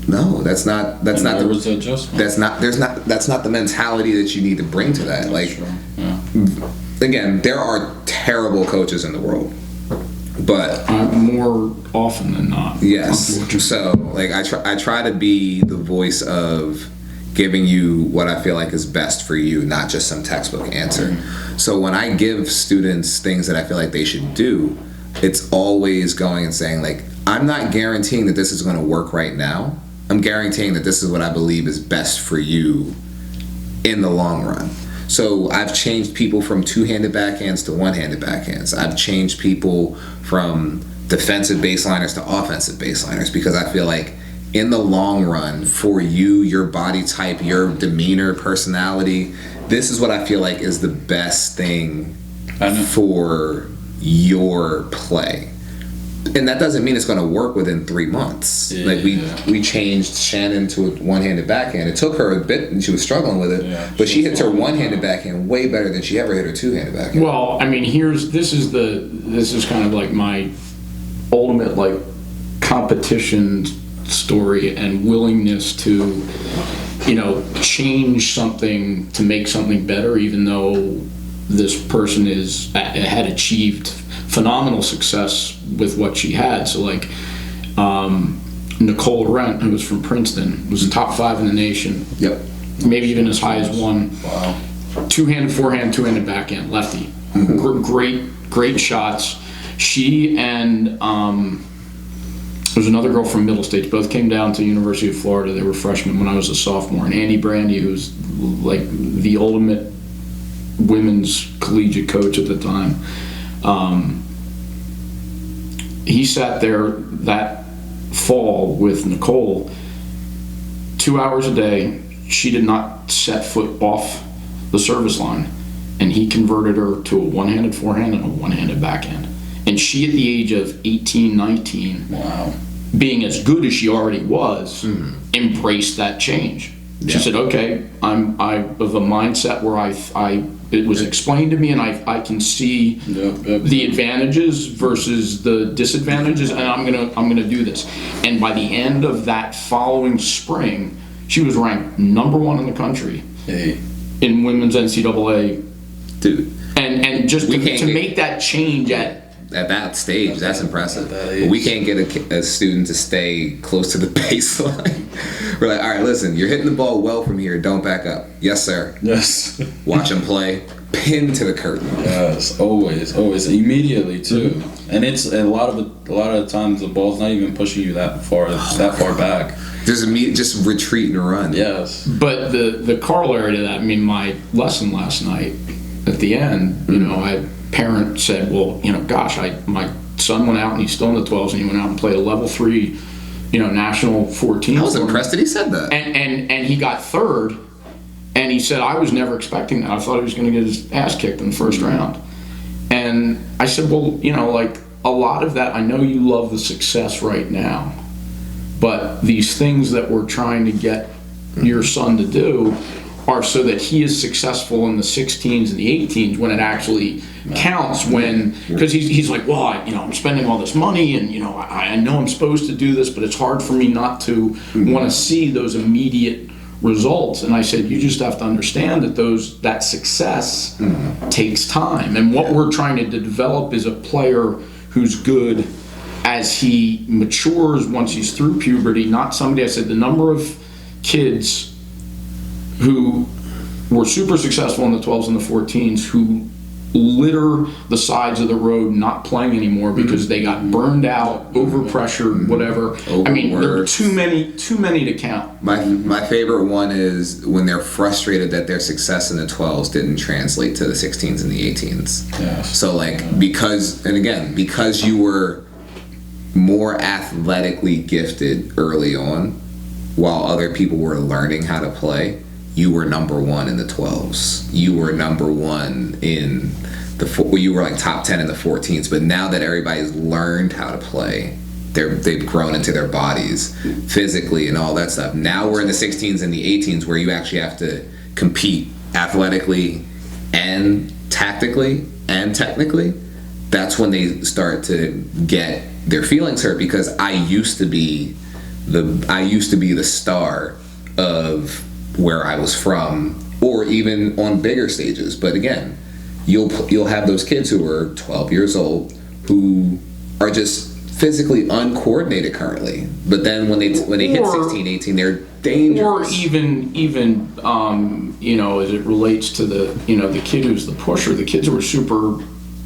S1: no, that's not the
S3: adjustment.
S1: That's not the mentality that you need to bring to that. Like, again, there are terrible coaches in the world, but
S2: more often than not.
S1: Yes. So, like, I try to be the voice of giving you what I feel like is best for you, not just some textbook answer. So when I give students things that I feel like they should do, it's always going and saying, like, I'm not guaranteeing that this is going to work right now. I'm guaranteeing that this is what I believe is best for you in the long run. So I've changed people from two-handed backhands to one-handed backhands. I've changed people from defensive baseliners to offensive baseliners, because I feel like in the long run, for you, your body type, your demeanor, personality, this is what I feel like is the best thing for your play. And that doesn't mean it's going to work within 3 months.
S3: Yeah.
S1: Like, we changed Shannon to a one-handed backhand. It took her a bit, and she was struggling with it. But she hits her one-handed backhand way better than she ever hit her two-handed backhand.
S2: Well, I mean, this is kind of like my ultimate, like, competition story and willingness to, change something to make something better, even though this person had achieved phenomenal success with what she had. So, like, Nicole Laurent, who was from Princeton, was top 5 in the nation.
S1: Yep.
S2: Maybe even as high as 1.
S3: Wow.
S2: Two-handed forehand, two-handed backhand, lefty. Great shots. She and there's another girl from Middle States. Both came down to University of Florida. They were freshmen when I was a sophomore. And Andy Brandy, who's like the ultimate women's collegiate coach at the time, he sat there that fall with Nicole 2 hours a day. She did not set foot off the service line, and he converted her to a one-handed forehand and a one-handed backhand. And she, at the age of 18, 19,
S3: wow,
S2: being as good as she already was, embraced that change. She said, okay, I'm of a mindset where it was explained to me, and I can see the advantages versus the disadvantages, and I'm gonna do this. And by the end of that following spring, she was ranked #1 in the country in women's NCAA.
S1: Dude.
S2: And just to make that change at
S1: that stage, that's impressive. But we can't get a student to stay close to the baseline. We're like, all right, listen, you're hitting the ball well from here. Don't back up. Yes, sir.
S3: Yes.
S1: Watch him play. Pin to the curtain.
S3: Yes, always, immediately too. And it's a lot of the times the ball's not even pushing you that far back.
S1: Just retreat and run.
S3: Yes.
S2: But the corollary to that, I mean, my lesson last night at the end, a parent said, well, gosh, my son went out and he's still in the 12s, and he went out and played a level 3, national 14.
S1: I was impressed that he said that.
S2: And he got third, and he said, I was never expecting that. I thought he was going to get his ass kicked in the first round. And I said, well, like, a lot of that, I know you love the success right now, but these things that we're trying to get your son to do are so that he is successful in the 16s and the 18s when it actually counts. Because he's like, well, I'm spending all this money, and I know I'm supposed to do this, but it's hard for me not to want to see those immediate results. And I said, you just have to understand that that success takes time, and what we're trying to develop is a player who's good as he matures once he's through puberty, not somebody. I said the number of kids who were super successful in the 12s and the 14s who litter the sides of the road not playing anymore because they got burned out, overpressured, whatever. I mean, there are too many to count.
S1: My favorite one is when they're frustrated that their success in the 12s didn't translate to the 16s and the 18s.
S3: Yes.
S1: So, like, because you were more athletically gifted early on while other people were learning how to play, you were #1 in the 12s. You were #1 you were like top 10 in the 14s. But now that everybody's learned how to play, they've grown into their bodies physically and all that stuff. Now we're in the 16s and the 18s where you actually have to compete athletically and tactically and technically. That's when they start to get their feelings hurt, because I used to be the star of where I was from, or even on bigger stages. But again, you'll have those kids who are 12 years old who are just physically uncoordinated currently, but then when they hit 16, 18, they're dangerous.
S2: Or even as it relates to the kid who's the pusher, the kids who are super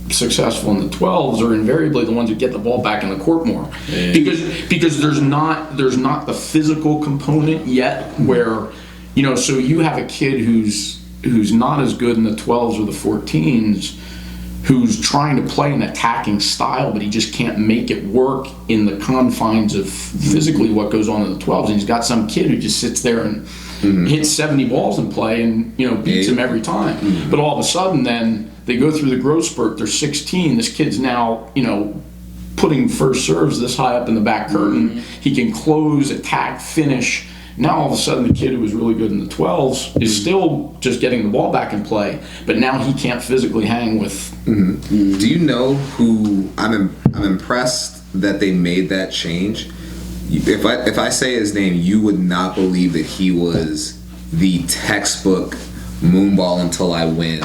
S2: successful in the 12s are invariably the ones who get the ball back in the court more, because there's not the physical component yet where so you have a kid who's not as good in the 12s or the 14s, who's trying to play an attacking style, but he just can't make it work in the confines of physically what goes on in the 12s. And he's got some kid who just sits there and hits 70 balls in play and beats him every time. But all of a sudden then they go through the growth spurt, they're 16, this kid's now putting first serves this high up in the back curtain. He can close, attack, finish. Now all of a sudden the kid who was really good in the 12s is still just getting the ball back in play, but now he can't physically hang with.
S1: Do you know who I'm impressed that they made that change? If I say his name, you would not believe that he was the textbook moonball until I win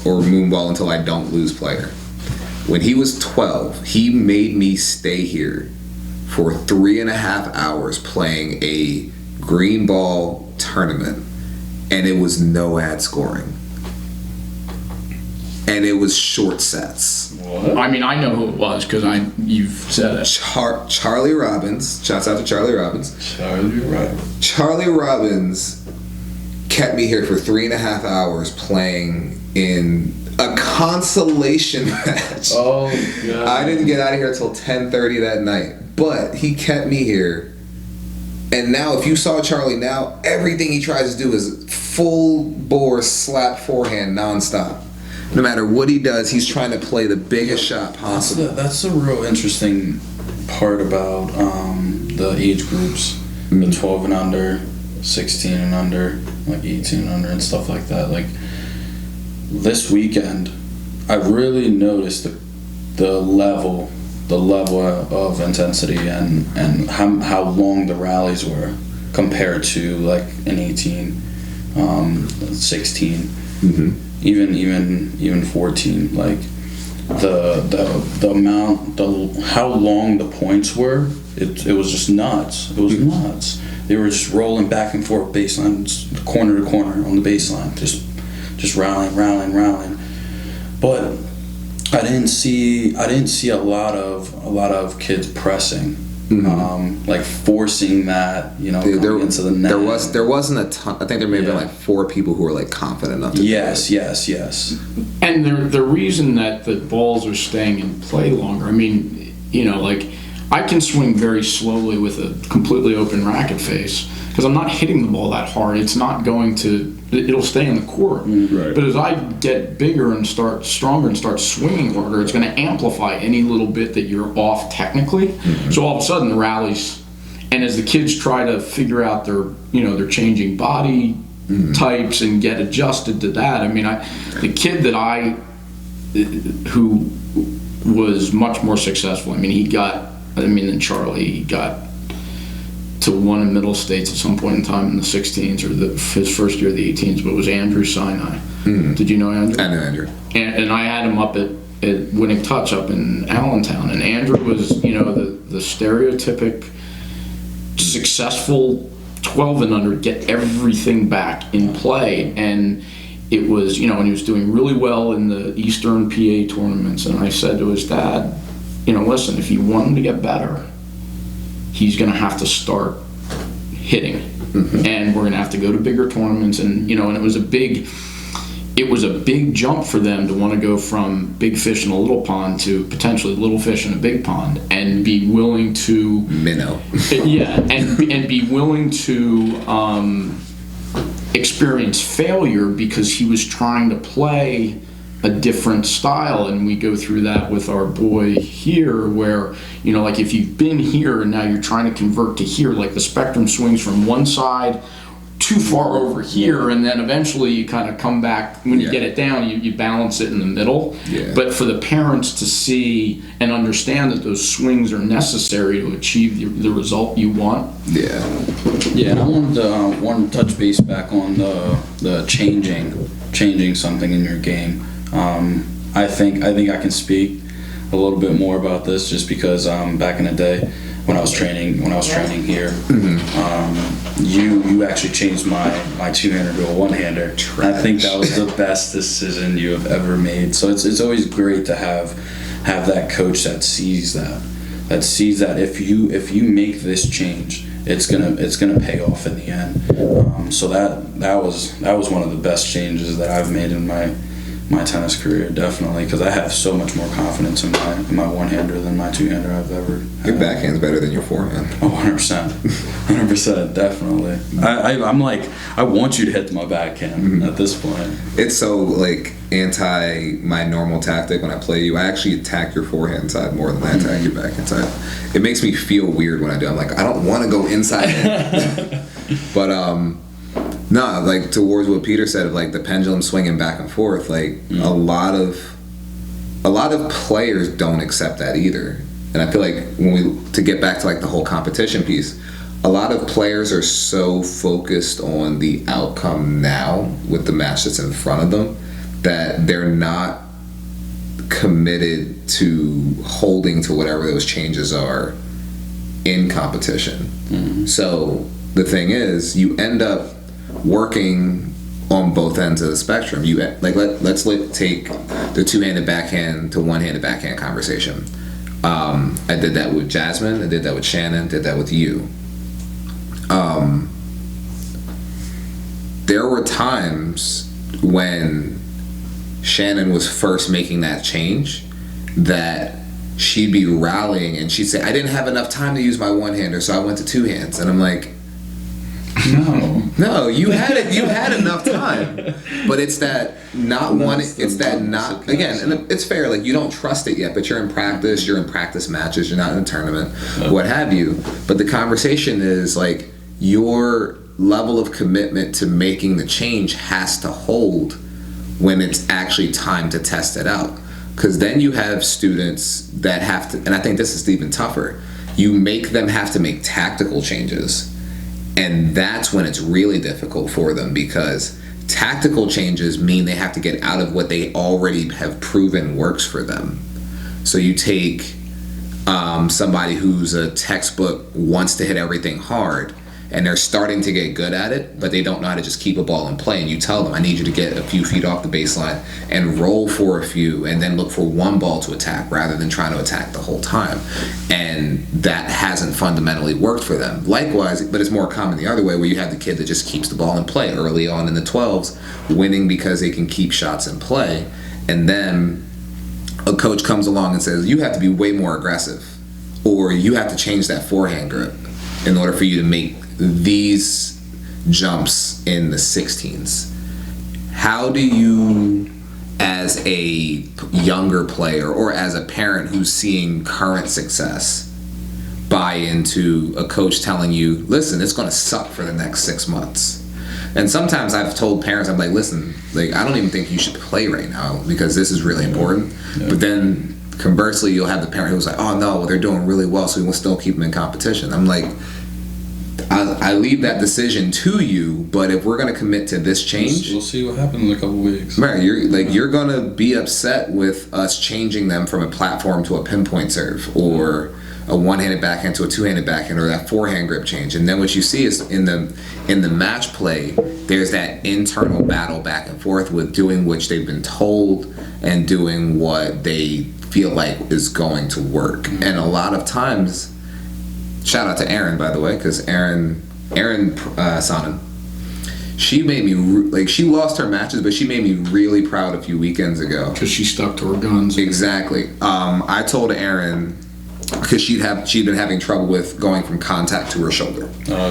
S1: or moonball until I don't lose player. When he was 12, he made me stay here for 3.5 hours playing a green ball tournament, and it was no ad scoring, and it was short sets.
S2: What? I mean, I know who it was because you've said it.
S1: Charlie Robbins. Shouts out to Charlie Robbins. Charlie Robbins kept me here for 3.5 hours playing in a consolation match. Oh God! I didn't get out of here until 10:30 that night, but he kept me here. And now, if you saw Charlie now, everything he tries to do is full bore slap forehand nonstop. No matter what he does, he's trying to play the biggest shot possible.
S3: That's the real interesting part about the age groups, the 12 and under, 16 and under, like 18 and under, and stuff like that. Like this weekend, I really noticed the level of intensity and how long the rallies were compared to like an 18, 16, even 14. Like the amount, how long the points were, it was just nuts. It was nuts. They were just rolling back and forth baseline, corner to corner on the baseline, just rallying. But I didn't see a lot of kids pressing, like forcing that, coming into the net.
S1: There wasn't a ton. I think there may have been like 4 people who were like confident enough to do it. Yes.
S2: And the reason that the balls are staying in play longer, I mean, like I can swing very slowly with a completely open racket face because I'm not hitting the ball that hard. It's not going to. It'll stay in the court. Right. But as I get bigger and start stronger and start swinging harder, it's going to amplify any little bit that you're off technically. So all of a sudden the rallies, and as the kids try to figure out their changing body types and get adjusted to that. I mean, the kid who was much more successful. I mean, than Charlie. He got to one in Middle States at some point in time in the 16s or his first year of the 18s, but it was Andrew Sinai. Did you know Andrew?
S1: I know Andrew.
S2: And I had him up at Winning Touch up in Allentown, and Andrew was the stereotypic successful 12 and under, get everything back in play. And it was, and he was doing really well in the Eastern PA tournaments. And I said to his dad, listen, if you want him to get better, he's going to have to start hitting, and we're going to have to go to bigger tournaments. And and it was a big jump for them to want to go from big fish in a little pond to potentially little fish in a big pond, and be willing to
S1: minnow.
S2: and be willing to experience failure because he was trying to play a different style, and we go through that with our boy here, where, you know, like if you've been here and now you're trying to convert to here, like the spectrum swings from one side too far over here, and then eventually you kind of come back when you get it down, you balance it in the middle. But for the parents to see and understand that those swings are necessary to achieve the result you want.
S3: And I wanted to touch base back on the changing something in your game. I think I can speak a little bit more about this, just because back in the day when I was training here, you actually changed my two-hander to a one-hander. I think that was the best decision you have ever made. So it's always great to have that coach that sees that if you make this change, it's gonna pay off in the end. So that was one of the best changes that I've made in my tennis career, definitely, because I have so much more confidence in my one-hander than my two-hander I've ever had.
S1: Your backhand's better than your forehand.
S3: Oh, 100%, definitely. I'm like, I want you to hit my backhand at this point.
S1: It's so like anti my normal tactic when I play you. I actually attack your forehand side more than I attack your backhand side. It makes me feel weird when I do. I'm like, I don't want to go inside in. But no, like towards what Peter said of like the pendulum swinging back and forth, like a lot of players don't accept that either. And I feel like to get back to like the whole competition piece, a lot of players are so focused on the outcome now with the match that's in front of them that they're not committed to holding to whatever those changes are in competition. So the thing is, you end up working on both ends of the spectrum. You like let's take the two-handed backhand to one-handed backhand conversation. I did that with Jasmine, I did that with Shannon, did that with you. There were times when Shannon was first making that change that she'd be rallying and she'd say, I didn't have enough time to use my one-hander, so I went to two hands. And I'm like, no, you had enough time, but it's that again, and it's fair, like you don't trust it yet, but you're in practice matches, you're not in a tournament, what have you. But the conversation is like your level of commitment to making the change has to hold when it's actually time to test it out, because then you have students that have to, and I think this is even tougher, you make them have to make tactical changes. And that's when it's really difficult for them, because tactical changes mean they have to get out of what they already have proven works for them. So you take somebody who's a textbook, wants to hit everything hard, and they're starting to get good at it, but they don't know how to just keep a ball in play. And you tell them, I need you to get a few feet off the baseline and roll for a few and then look for one ball to attack rather than trying to attack the whole time. And that hasn't fundamentally worked for them. Likewise, but it's more common the other way, where you have the kid that just keeps the ball in play early on in the 12s, winning because they can keep shots in play. And then a coach comes along and says, you have to be way more aggressive, or you have to change that forehand grip in order for you to make these jumps in the 16s. How do you, as a younger player or as a parent who's seeing current success, buy into a coach telling you, listen, it's going to suck for the next 6 months? And sometimes I've told parents, I'm like, listen, like I don't even think you should play right now because this is really important. But then conversely, you'll have the parent who's like, oh no, they're doing really well, so we will still keep them in competition. I'm like, I leave that decision to you, but if we're going to commit to this change,
S3: we'll see what happens in a couple weeks.
S1: Right, you're going to be upset with us changing them from a platform to a pinpoint serve, or a one-handed backhand to a two-handed backhand, or that forehand grip change. And then what you see is in the match play, there's that internal battle back and forth with doing which they've been told and doing what they feel like is going to work. And a lot of times, shout out to Erin, by the way, because Erin Sonnen, she made me she lost her matches, but she made me really proud a few weekends ago
S2: because she stuck to her guns.
S1: Exactly. I told Erin, because she'd been having trouble with going from contact to her shoulder.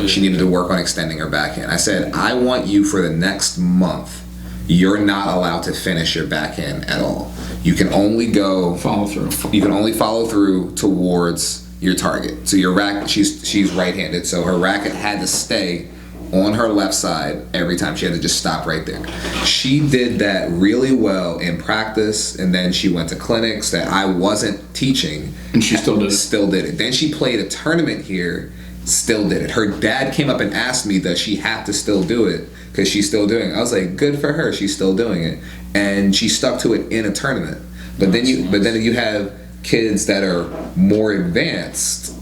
S1: She needed to work on extending her backhand. I said, I want you for the next month you're not allowed to finish your backhand at all. You can only
S2: follow through.
S1: You can only follow through towards your target. So your racket, she's right-handed, so her racket had to stay on her left side every time. She had to just stop right there. She did that really well in practice, and then she went to clinics that I wasn't teaching.
S2: And she still did it.
S1: Still did it. Then she played a tournament here, still did it. Her dad came up and asked me, does she have to still do it? Because she's still doing it. I was like, good for her, she's still doing it. And she stuck to it in a tournament. But then you have kids that are more advanced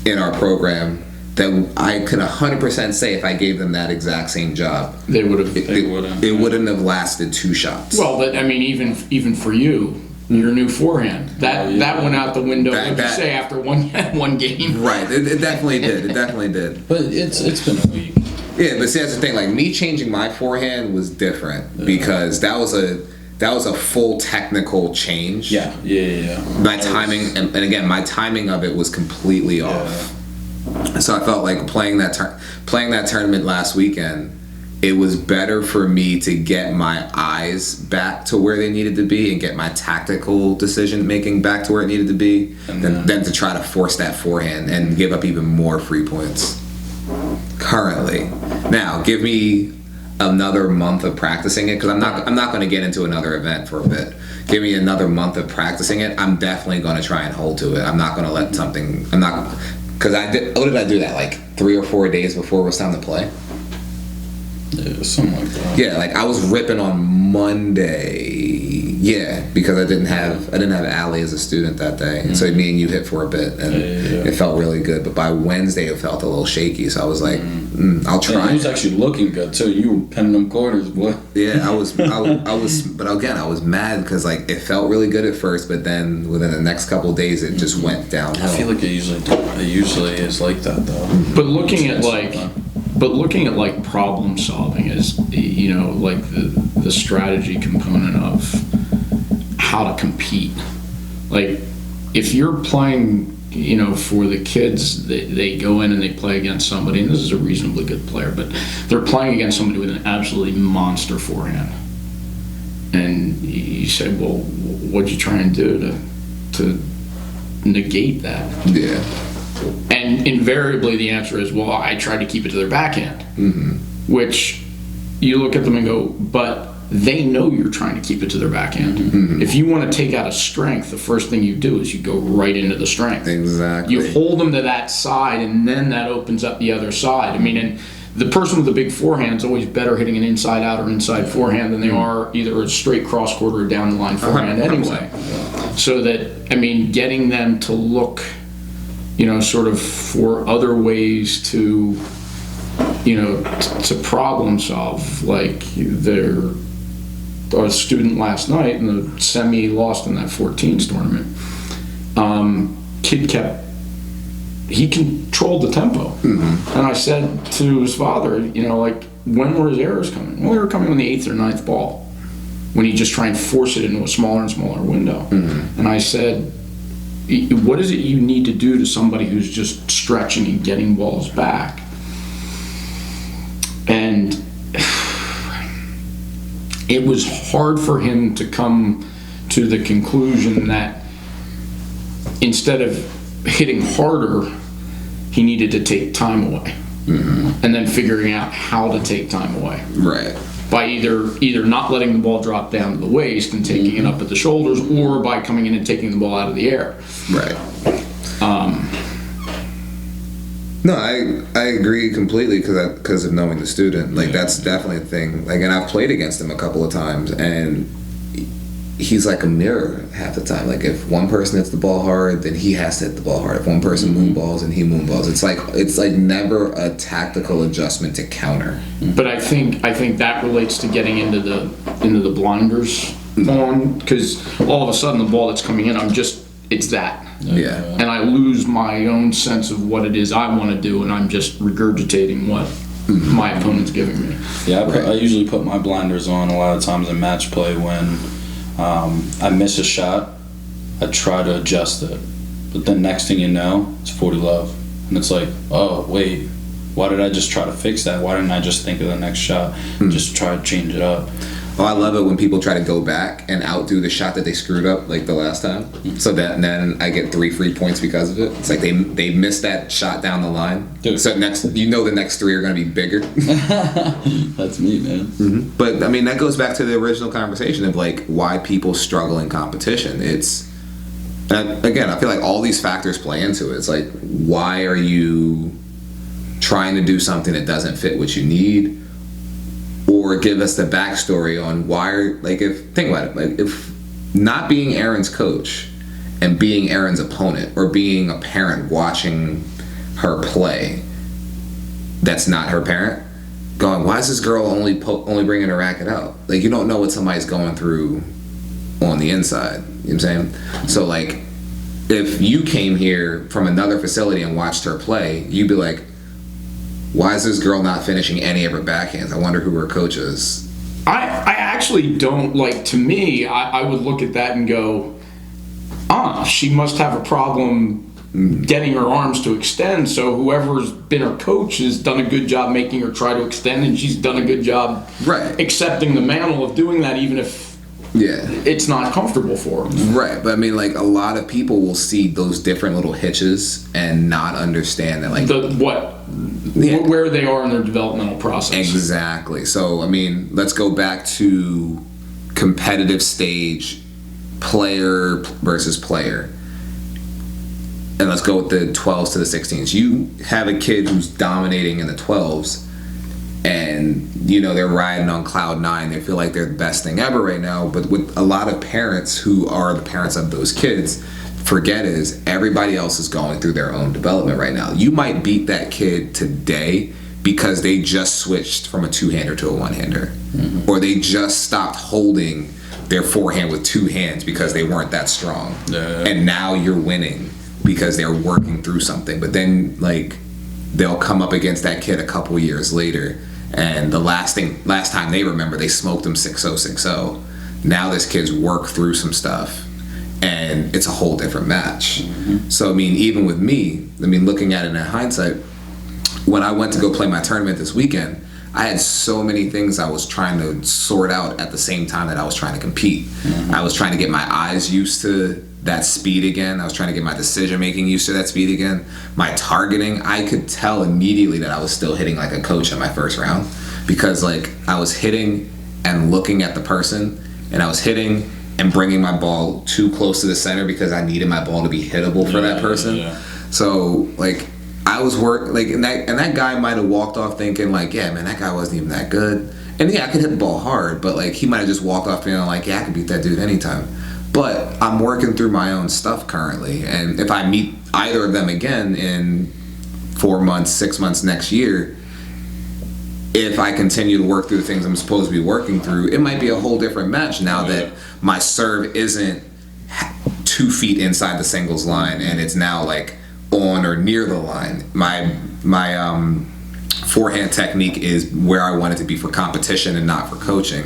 S1: in our program that I could 100% say if I gave them that exact same job,
S2: They would have.
S1: it wouldn't have lasted 2 shots.
S2: Well, but I mean, even for you, your new forehand that went out the window. What'd you say after one game?
S1: Right, it definitely did. It definitely did.
S3: But it's been a week.
S1: Yeah, but see, that's the thing. Like, me changing my forehand was different because that was a full technical change.
S3: Yeah.
S1: My timing, and again, my timing of it was completely off. So I felt like playing that tournament last weekend, it was better for me to get my eyes back to where they needed to be and get my tactical decision making back to where it needed to be than to try to force that forehand and give up even more free points. Currently, now give me another month of practicing it, because I'm not going to get into another event for a bit. Give me another month of practicing it. I'm definitely going to try and hold to it. I'm not going to let something. I'm not, because what did I do that like 3 or 4 days before it was time to play?
S3: Yeah, something like that.
S1: Yeah, like I was ripping on Monday. Yeah, because I didn't have Allie as a student that day, and so me and you hit for a bit, and it felt really good. But by Wednesday, it felt a little shaky. So I was like, I'll try.
S3: And he was actually looking good too. You were pinning them corners, boy.
S1: Yeah, I was. But again, I was mad because like it felt really good at first, but then within the next couple of days, it just went downhill.
S3: I feel like it usually is like that though.
S2: But looking at like problem solving is, you know, like the strategy component of how to compete. Like if you're playing, you know, for the kids, they go in and they play against somebody, and this is a reasonably good player, but they're playing against somebody with an absolutely monster forehand. And you say, well, what'd you try and do to negate that?
S1: Yeah.
S2: And invariably the answer is, well, I tried to keep it to their backhand. Which you look at them and go, but they know you're trying to keep it to their backhand. If you want to take out a strength, the first thing you do is you go right into the strength.
S1: Exactly.
S2: You hold them to that side, and then that opens up the other side. I mean, and the person with the big forehand is always better hitting an inside out or inside forehand than they are either a straight cross court or a down the line forehand anyway. So that, I mean, getting them to look, you know, sort of for other ways to, you know, to problem solve. Like our student last night in the semi lost in that 14s tournament. Kid he controlled the tempo. And I said to his father, you know, like, when were his errors coming? Well, they were coming on the 8th or 9th ball, when he just try and force it into a smaller and smaller window. And I said, what is it you need to do to somebody who's just stretching and getting balls back? And it was hard for him to come to the conclusion that instead of hitting harder, he needed to take time away. And then figuring out how to take time away.
S1: Right.
S2: By either not letting the ball drop down to the waist and taking it up at the shoulders, or by coming in and taking the ball out of the air.
S1: Right. No, I agree completely because of knowing the student. Like, that's definitely a thing. Like, and I've played against him a couple of times, and he's like a mirror half the time. Like, if one person hits the ball hard, then he has to hit the ball hard. If one person moonballs, then he moonballs. It's like never a tactical adjustment to counter.
S2: But I think that relates to getting into the blinders on, because all of a sudden the ball that's coming in, it's that.
S1: Yeah.
S2: And I lose my own sense of what it is I want to do, and I'm just regurgitating what my opponent's giving me.
S3: Yeah, I usually put my blinders on a lot of times in match play when I miss a shot. I try to adjust it, but then next thing you know, it's 40 love, and it's like, oh wait, why did I just try to fix that? Why didn't I just think of the next shot? Just try to change it up.
S1: Oh, I love it when people try to go back and outdo the shot that they screwed up like the last time. So that then I get 3 free points because of it. It's like they missed that shot down the line.
S3: Dude.
S1: So the next 3 are going to be bigger.
S3: That's me, man.
S1: But I mean, that goes back to the original conversation of like why people struggle in competition. And again, I feel like all these factors play into it. It's like, why are you trying to do something that doesn't fit what you need? Or give us the backstory on why, think about it, like if not being Erin's coach and being Erin's opponent, or being a parent watching her play that's not her parent, going, why is this girl only bringing her racket out? Like, you don't know what somebody's going through on the inside. You know what I'm saying? So like, if you came here from another facility and watched her play, you'd be like, why is this girl not finishing any of her backhands? I wonder who her coach is.
S2: I actually don't, like, to me, I would look at that and go, she must have a problem getting her arms to extend, so whoever's been her coach has done a good job making her try to extend, and she's done a good job accepting the mantle of doing that, even if it's not comfortable for them.
S1: Right, but I mean, like, a lot of people will see those different little hitches and not understand that, like,
S2: where they are in their developmental process.
S1: Exactly. So, I mean, let's go back to competitive stage, player versus player. And let's go with the 12s to the 16s. You have a kid who's dominating in the 12s, and, you know, they're riding on cloud 9. They feel like they're the best thing ever right now. But with a lot of parents who are the parents of those kids, forget is everybody else is going through their own development right now. You might beat that kid today because they just switched from a two-hander to a one-hander. Or they just stopped holding their forehand with 2 hands because they weren't that strong. And now you're winning because they're working through something. But then, like, they'll come up against that kid a couple years later, and the last time they remember, they smoked them 6-0, 6-0. Now this kid's worked through some stuff, and it's a whole different match. So, I mean, even with me, I mean, looking at it in hindsight, when I went to go play my tournament this weekend, I had so many things I was trying to sort out at the same time that I was trying to compete. I was trying to get my eyes used to that speed again. I was trying to get my decision making used to that speed again. My targeting, I could tell immediately that I was still hitting like a coach in my first round, because like I was hitting and looking at the person, and I was hitting and bringing my ball too close to the center because I needed my ball to be hittable for that person. So like I was and that guy might have walked off thinking like, yeah, man, that guy wasn't even that good. And yeah, I could hit the ball hard, but like he might have just walked off feeling like, yeah, I could beat that dude anytime. But I'm working through my own stuff currently, and if I meet either of them again in 4 months, 6 months next year, if I continue to work through the things I'm supposed to be working through, it might be a whole different match now that my serve isn't 2 feet inside the singles line and it's now like on or near the line. My forehand technique is where I want it to be for competition and not for coaching.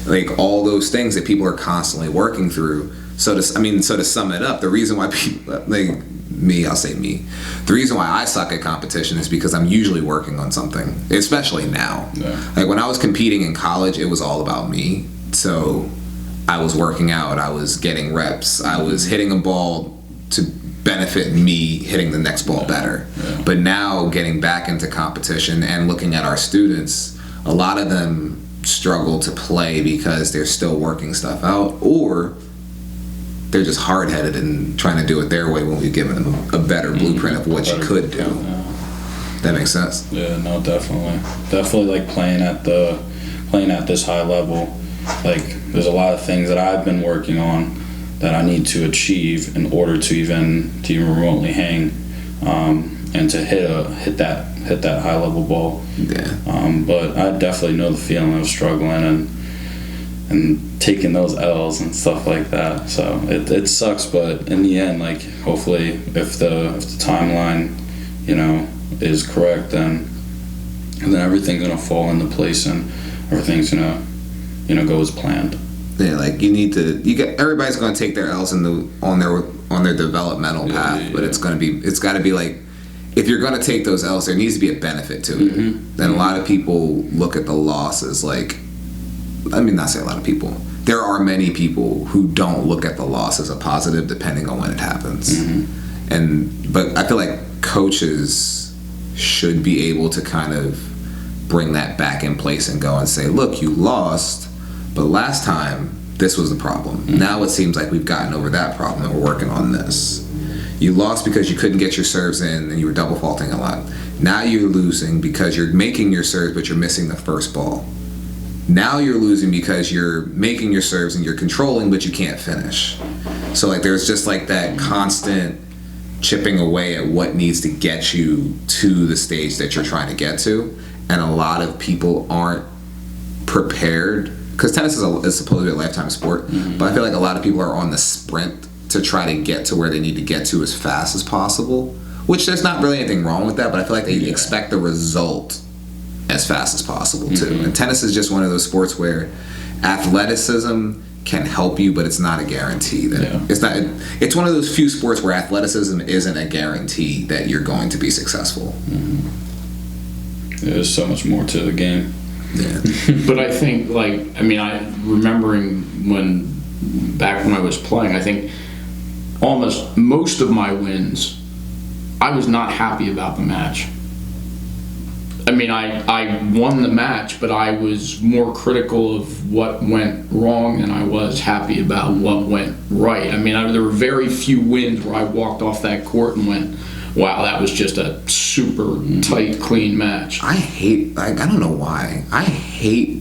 S1: Like all those things that people are constantly working through. So to sum it up, the reason why people, like me, I'll say me, the reason why I suck at competition is because I'm usually working on something, especially now. Like when I was competing in college, it was all about me. So I was working out, I was getting reps, I was hitting a ball to benefit me hitting the next ball better. But now getting back into competition and looking at our students, a lot of them struggle to play because they're still working stuff out, or they're just hard-headed and trying to do it their way when we've given them a better blueprint of what you could do. That makes sense?
S3: Yeah, no, definitely like playing at this high level, like there's a lot of things that I've been working on that I need to achieve in order to even remotely hang, and to hit that high level ball. But I definitely know the feeling of struggling and taking those L's and stuff like that. So it sucks, but in the end, like hopefully if the timeline, is correct, then everything's gonna fall into place and everything's gonna go as planned.
S1: Yeah, like everybody's going to take their L's on their developmental path, but it's got to be like, if you're going to take those L's, there needs to be a benefit to it. And a lot of people look at the loss as like I mean, not say a lot of people. There are many people who don't look at the loss as a positive, depending on when it happens. But I feel like coaches should be able to kind of bring that back in place and go and say, look, you lost, but last time this was the problem. Now it seems like we've gotten over that problem and we're working on this. You lost because you couldn't get your serves in and you were double faulting a lot. Now you're losing because you're making your serves but you're missing the first ball. Now you're losing because you're making your serves and you're controlling but you can't finish. So like there's just like that constant chipping away at what needs to get you to the stage that you're trying to get to, and a lot of people aren't prepared because tennis is supposed to be a lifetime sport, but I feel like a lot of people are on the sprint to try to get to where they need to get to as fast as possible, which there's not really anything wrong with that, but I feel like they expect the result as fast as possible too. And tennis is just one of those sports where athleticism can help you, but it's not a guarantee that it's not. It's one of those few sports where athleticism isn't a guarantee that you're going to be successful.
S3: There's so much more to the game.
S2: But I think, like, I mean, remembering back when I was playing, I think almost most of my wins, I was not happy about the match. I mean, I won the match, but I was more critical of what went wrong than I was happy about what went right. I mean, there were very few wins where I walked off that court and went, wow, that was just a super tight, clean match.
S1: I don't know why. I hate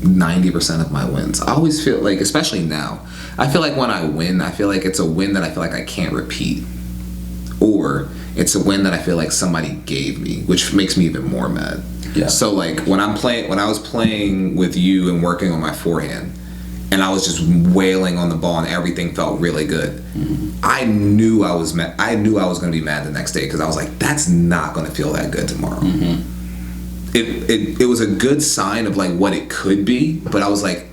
S1: 90% of my wins. I always feel like, especially now, I feel like when I win, I feel like it's a win that I feel like I can't repeat. Or it's a win that I feel like somebody gave me, which makes me even more mad. Yeah. So like when I was playing with you and working on my forehand, and I was just wailing on the ball and everything felt really good. I knew I was going to be mad the next day because I was like, that's not going to feel that good tomorrow. It was a good sign of like what it could be, but I was like,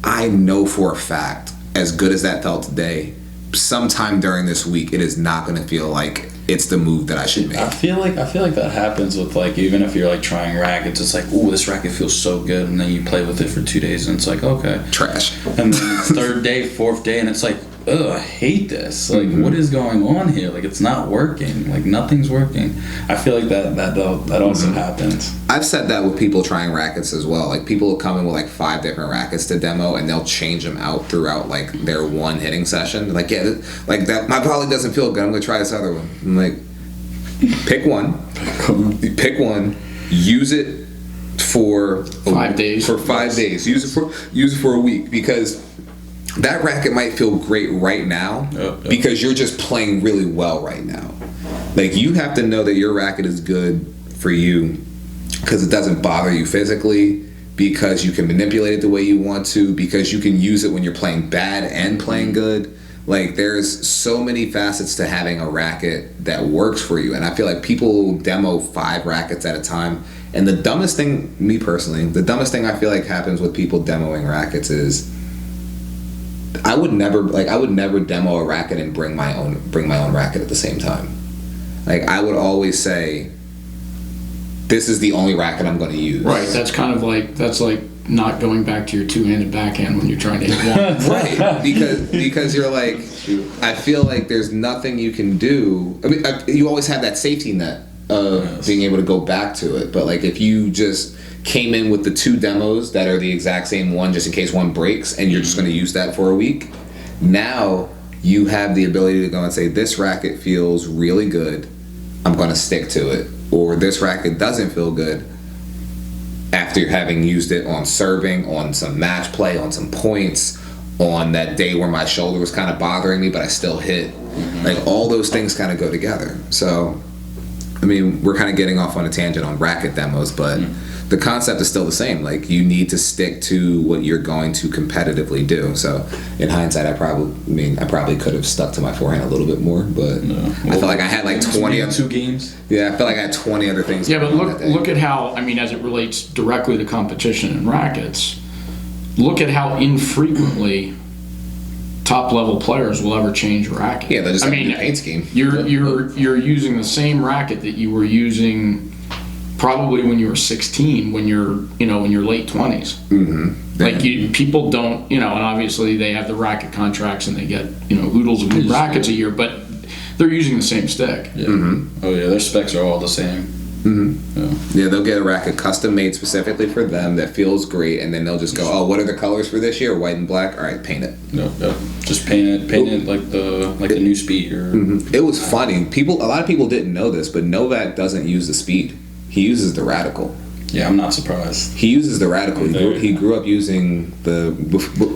S1: I know for a fact, as good as that felt today, sometime during this week, it is not going to feel like it's the move that I should make.
S3: I feel like that happens with, like, even if you're like trying rackets, it's like, ooh, this racket feels so good, and then you play with it for 2 days and it's like, okay,
S1: trash.
S3: And then it's third day, fourth day, and it's like, ugh, I hate this. Like, what is going on here? Like, it's not working. Like, nothing's working. I feel like that also happens.
S1: I've said that with people trying rackets as well. Like, people will come in with like 5 different rackets to demo, and they'll change them out throughout like their one hitting session. Like, yeah, like that. My volley doesn't feel good. I'm gonna try this other one. I'm like, pick one. Pick one. Use it for
S2: 5 days.
S1: For 5 days. Use it for a week, because that racket might feel great right now because you're just playing really well right now. Like, you have to know that your racket is good for you because it doesn't bother you physically, because you can manipulate it the way you want to, because you can use it when you're playing bad and playing good. Like, there's so many facets to having a racket that works for you. And I feel like people demo 5 rackets at a time. And the dumbest thing, me personally, the dumbest thing I feel like happens with people demoing rackets is I would never demo a racket and bring my own racket at the same time. Like, I would always say, this is the only racket I'm going to use.
S2: Right. That's like not going back to your two-handed backhand when you're trying to hit one.
S1: Right. Because you're like, I feel like there's nothing you can do. I mean, you always have that safety net of being able to go back to it. But like, if you just came in with the 2 demos that are the exact same one just in case one breaks, and you're just going to use that for a week, now you have the ability to go and say, this racket feels really good, I'm going to stick to it. Or this racket doesn't feel good, after having used it on serving, on some match play, on some points, on that day where my shoulder was kind of bothering me but I still hit. Like, all those things kind of go together. So I mean, we're kind of getting off on a tangent on racket demos, but the concept is still the same. Like, you need to stick to what you're going to competitively do. So in hindsight, I probably could have stuck to my forehand a little bit more, but I felt like I had like 20
S3: 2 games.
S1: Yeah, I felt like I had 20 other things.
S2: Yeah, but look at how, I mean, as it relates directly to competition and rackets, look at how infrequently top level players will ever change a racket.
S1: Yeah, they just have a new paint scheme.
S2: You're using the same racket that you were using probably when you were 16, when you're in your late 20s. Like people don't, and obviously they have the racket contracts and they get oodles of new rackets a year, but they're using the same stick.
S3: Yeah. Oh yeah, their specs are all the same.
S1: Yeah, they'll get a racket custom made specifically for them that feels great, and then they'll just go, oh, what are the colors for this year? White and black. All right, paint it.
S3: No, just paint it like the new Speed. Or
S1: It was funny. A lot of people didn't know this, but Novak doesn't use the Speed. He uses the Radical.
S3: Yeah, I'm not surprised.
S1: He uses the Radical. He grew up using the.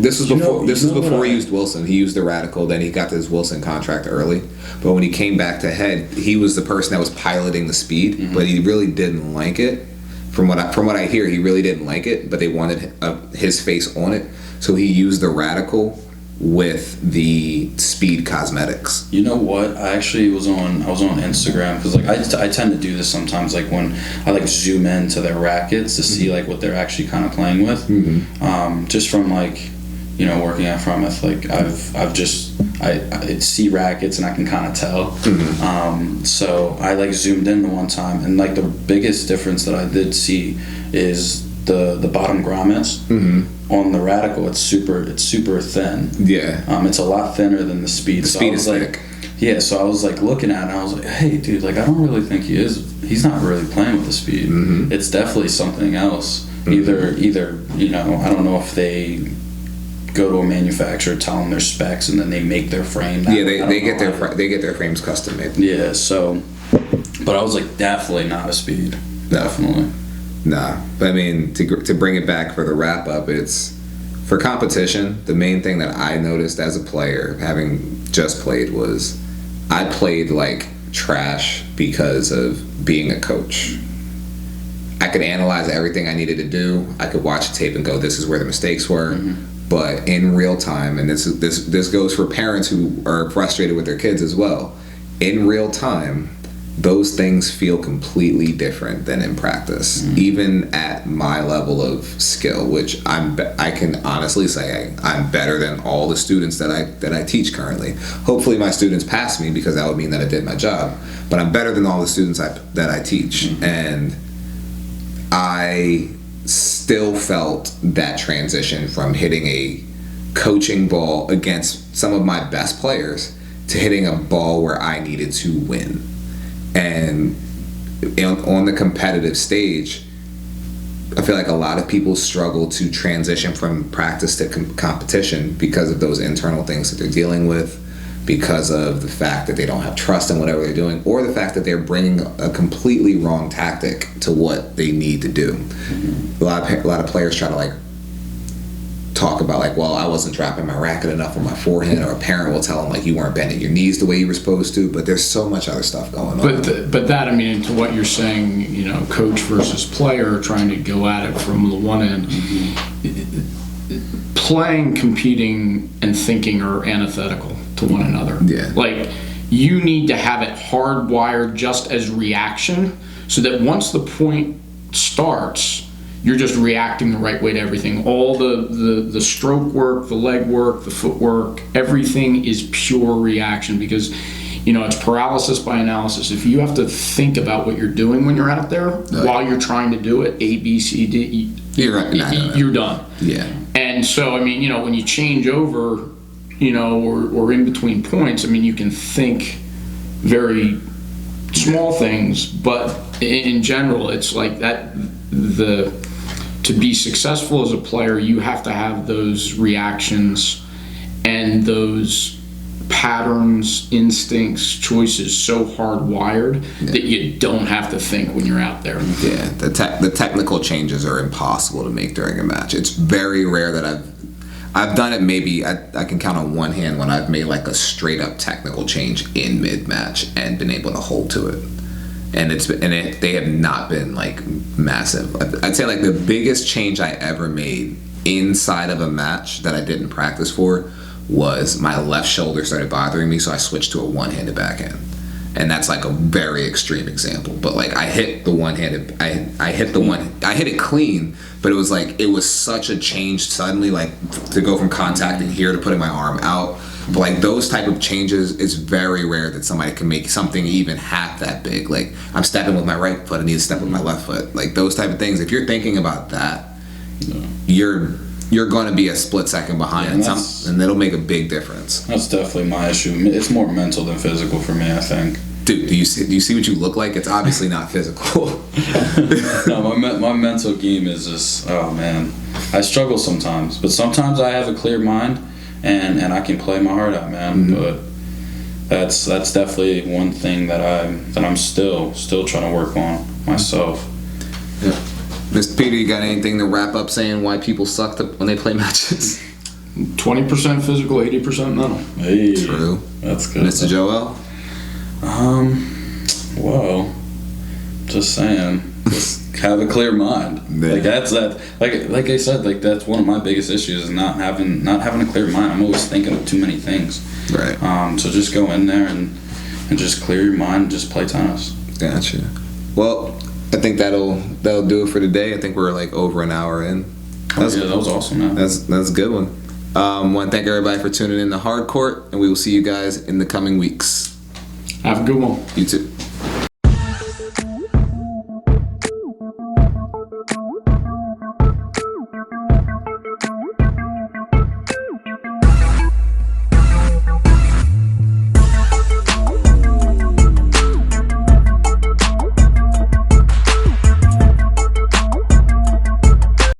S1: This was before he used Wilson. He used the Radical. Then he got his Wilson contract early. But when he came back to head, he was the person that was piloting the Speed. But he really didn't like it. From what I hear, he really didn't like it. But they wanted his face on it, so he used the Radical with the Speed cosmetics.
S3: You know what? I actually was on Instagram because I tend to do this sometimes, like when I zoom into their rackets to see like what they're actually kind of playing with. Just from working at Frometh, I see rackets and I can kind of tell. So I zoomed in the one time, and the biggest difference that I did see is the bottom grommets. On the Radical, it's super thin.
S1: Yeah.
S3: It's a lot thinner than the Speed.
S1: The Speed is thick.
S3: Yeah, so I was looking at it and I was like, hey dude, I don't really think he's not really playing with the Speed. It's definitely something else. Either I don't know if they go to a manufacturer, tell them their specs, and then they make their frame.
S1: They get their frames custom made.
S3: Yeah, so but I was definitely not a Speed.
S1: No.
S3: Definitely.
S1: Nah, but I mean, to bring it back for the wrap up, it's for competition. The main thing that I noticed as a player, having just played, was I played like trash because of being a coach. I could analyze everything I needed to do. I could watch a tape and go, "This is where the mistakes were." But in real time, and this goes for parents who are frustrated with their kids as well. In real time, those things feel completely different than in practice, even at my level of skill, which I can honestly say I'm better than all the students that I teach currently. Hopefully my students pass me, because that would mean that I did my job, but I'm better than all the students that I teach. And I still felt that transition from hitting a coaching ball against some of my best players to hitting a ball where I needed to win. And on the competitive stage, I feel like a lot of people struggle to transition from practice to competition because of those internal things that they're dealing with, because of the fact that they don't have trust in whatever they're doing, or the fact that they're bringing a completely wrong tactic to what they need to do. A lot of players try to talk about well, I wasn't dropping my racket enough on my forehand, or a parent will tell them you weren't bending your knees the way you were supposed to. But there's so much other stuff going on.
S2: But that, I mean, to what you're saying, coach versus player, trying to go at it from the one end. Playing, competing, and thinking are antithetical to one another.
S1: Yeah.
S2: You need to have it hardwired just as reaction, so that once the point starts, you're just reacting the right way to everything. All the stroke work, the leg work, the footwork, everything is pure reaction, because it's paralysis by analysis. If you have to think about what you're doing when you're out there while you're trying to do it, A, B, C, D, you're done.
S1: Yeah.
S2: And so, I mean, when you change over, or in between points, I mean, you can think very small things, but in general, it's like that. To be successful as a player, you have to have those reactions and those patterns, instincts, choices so hardwired that you don't have to think when you're out there.
S1: Yeah, the technical changes are impossible to make during a match. It's very rare that I've done it. Maybe I can count on one hand when I've made a straight up technical change in mid match and been able to hold to it. And they have not been massive. I'd say the biggest change I ever made inside of a match that I didn't practice for was my left shoulder started bothering me, so I switched to a one-handed backhand. And that's a very extreme example, but I hit the one-handed. I hit it clean, but it was such a change suddenly, to go from contacting here to putting my arm out. But like those type of changes, it's very rare that somebody can make something even half that big. Like I'm stepping with my right foot, I need to step with my left foot. Like those type of things. If you're thinking about that, you're going to be a split second behind, and it'll make a big difference.
S3: That's definitely my issue. It's more mental than physical for me, I think.
S1: Dude, do you see what you look like? It's obviously not physical.
S3: No, my mental game is just, oh man, I struggle sometimes, but sometimes I have a clear mind and I can play my heart out, man. But that's definitely one thing that I'm still trying to work on myself.
S1: Yeah. Mr. Peter, you got anything to wrap up saying why people suck when they play matches?
S2: 20% physical, 80% mental.
S3: Hey,
S1: True.
S3: That's good.
S1: Mr. Joel?
S3: Well, just saying, just have a clear mind.
S1: Yeah.
S3: Like that's that. Like I said, like that's one of my biggest issues is not having a clear mind. I'm always thinking of too many things.
S1: Right.
S3: So just go in there and just clear your mind and just play tennis.
S1: Gotcha. Well, I think that'll do it for today. I think we're like over an hour in.
S3: That was awesome, man.
S1: That's a good one. Want to thank everybody for tuning in to HARDCOURT, and we will see you guys in the coming weeks.
S2: Have a good one.
S1: You too.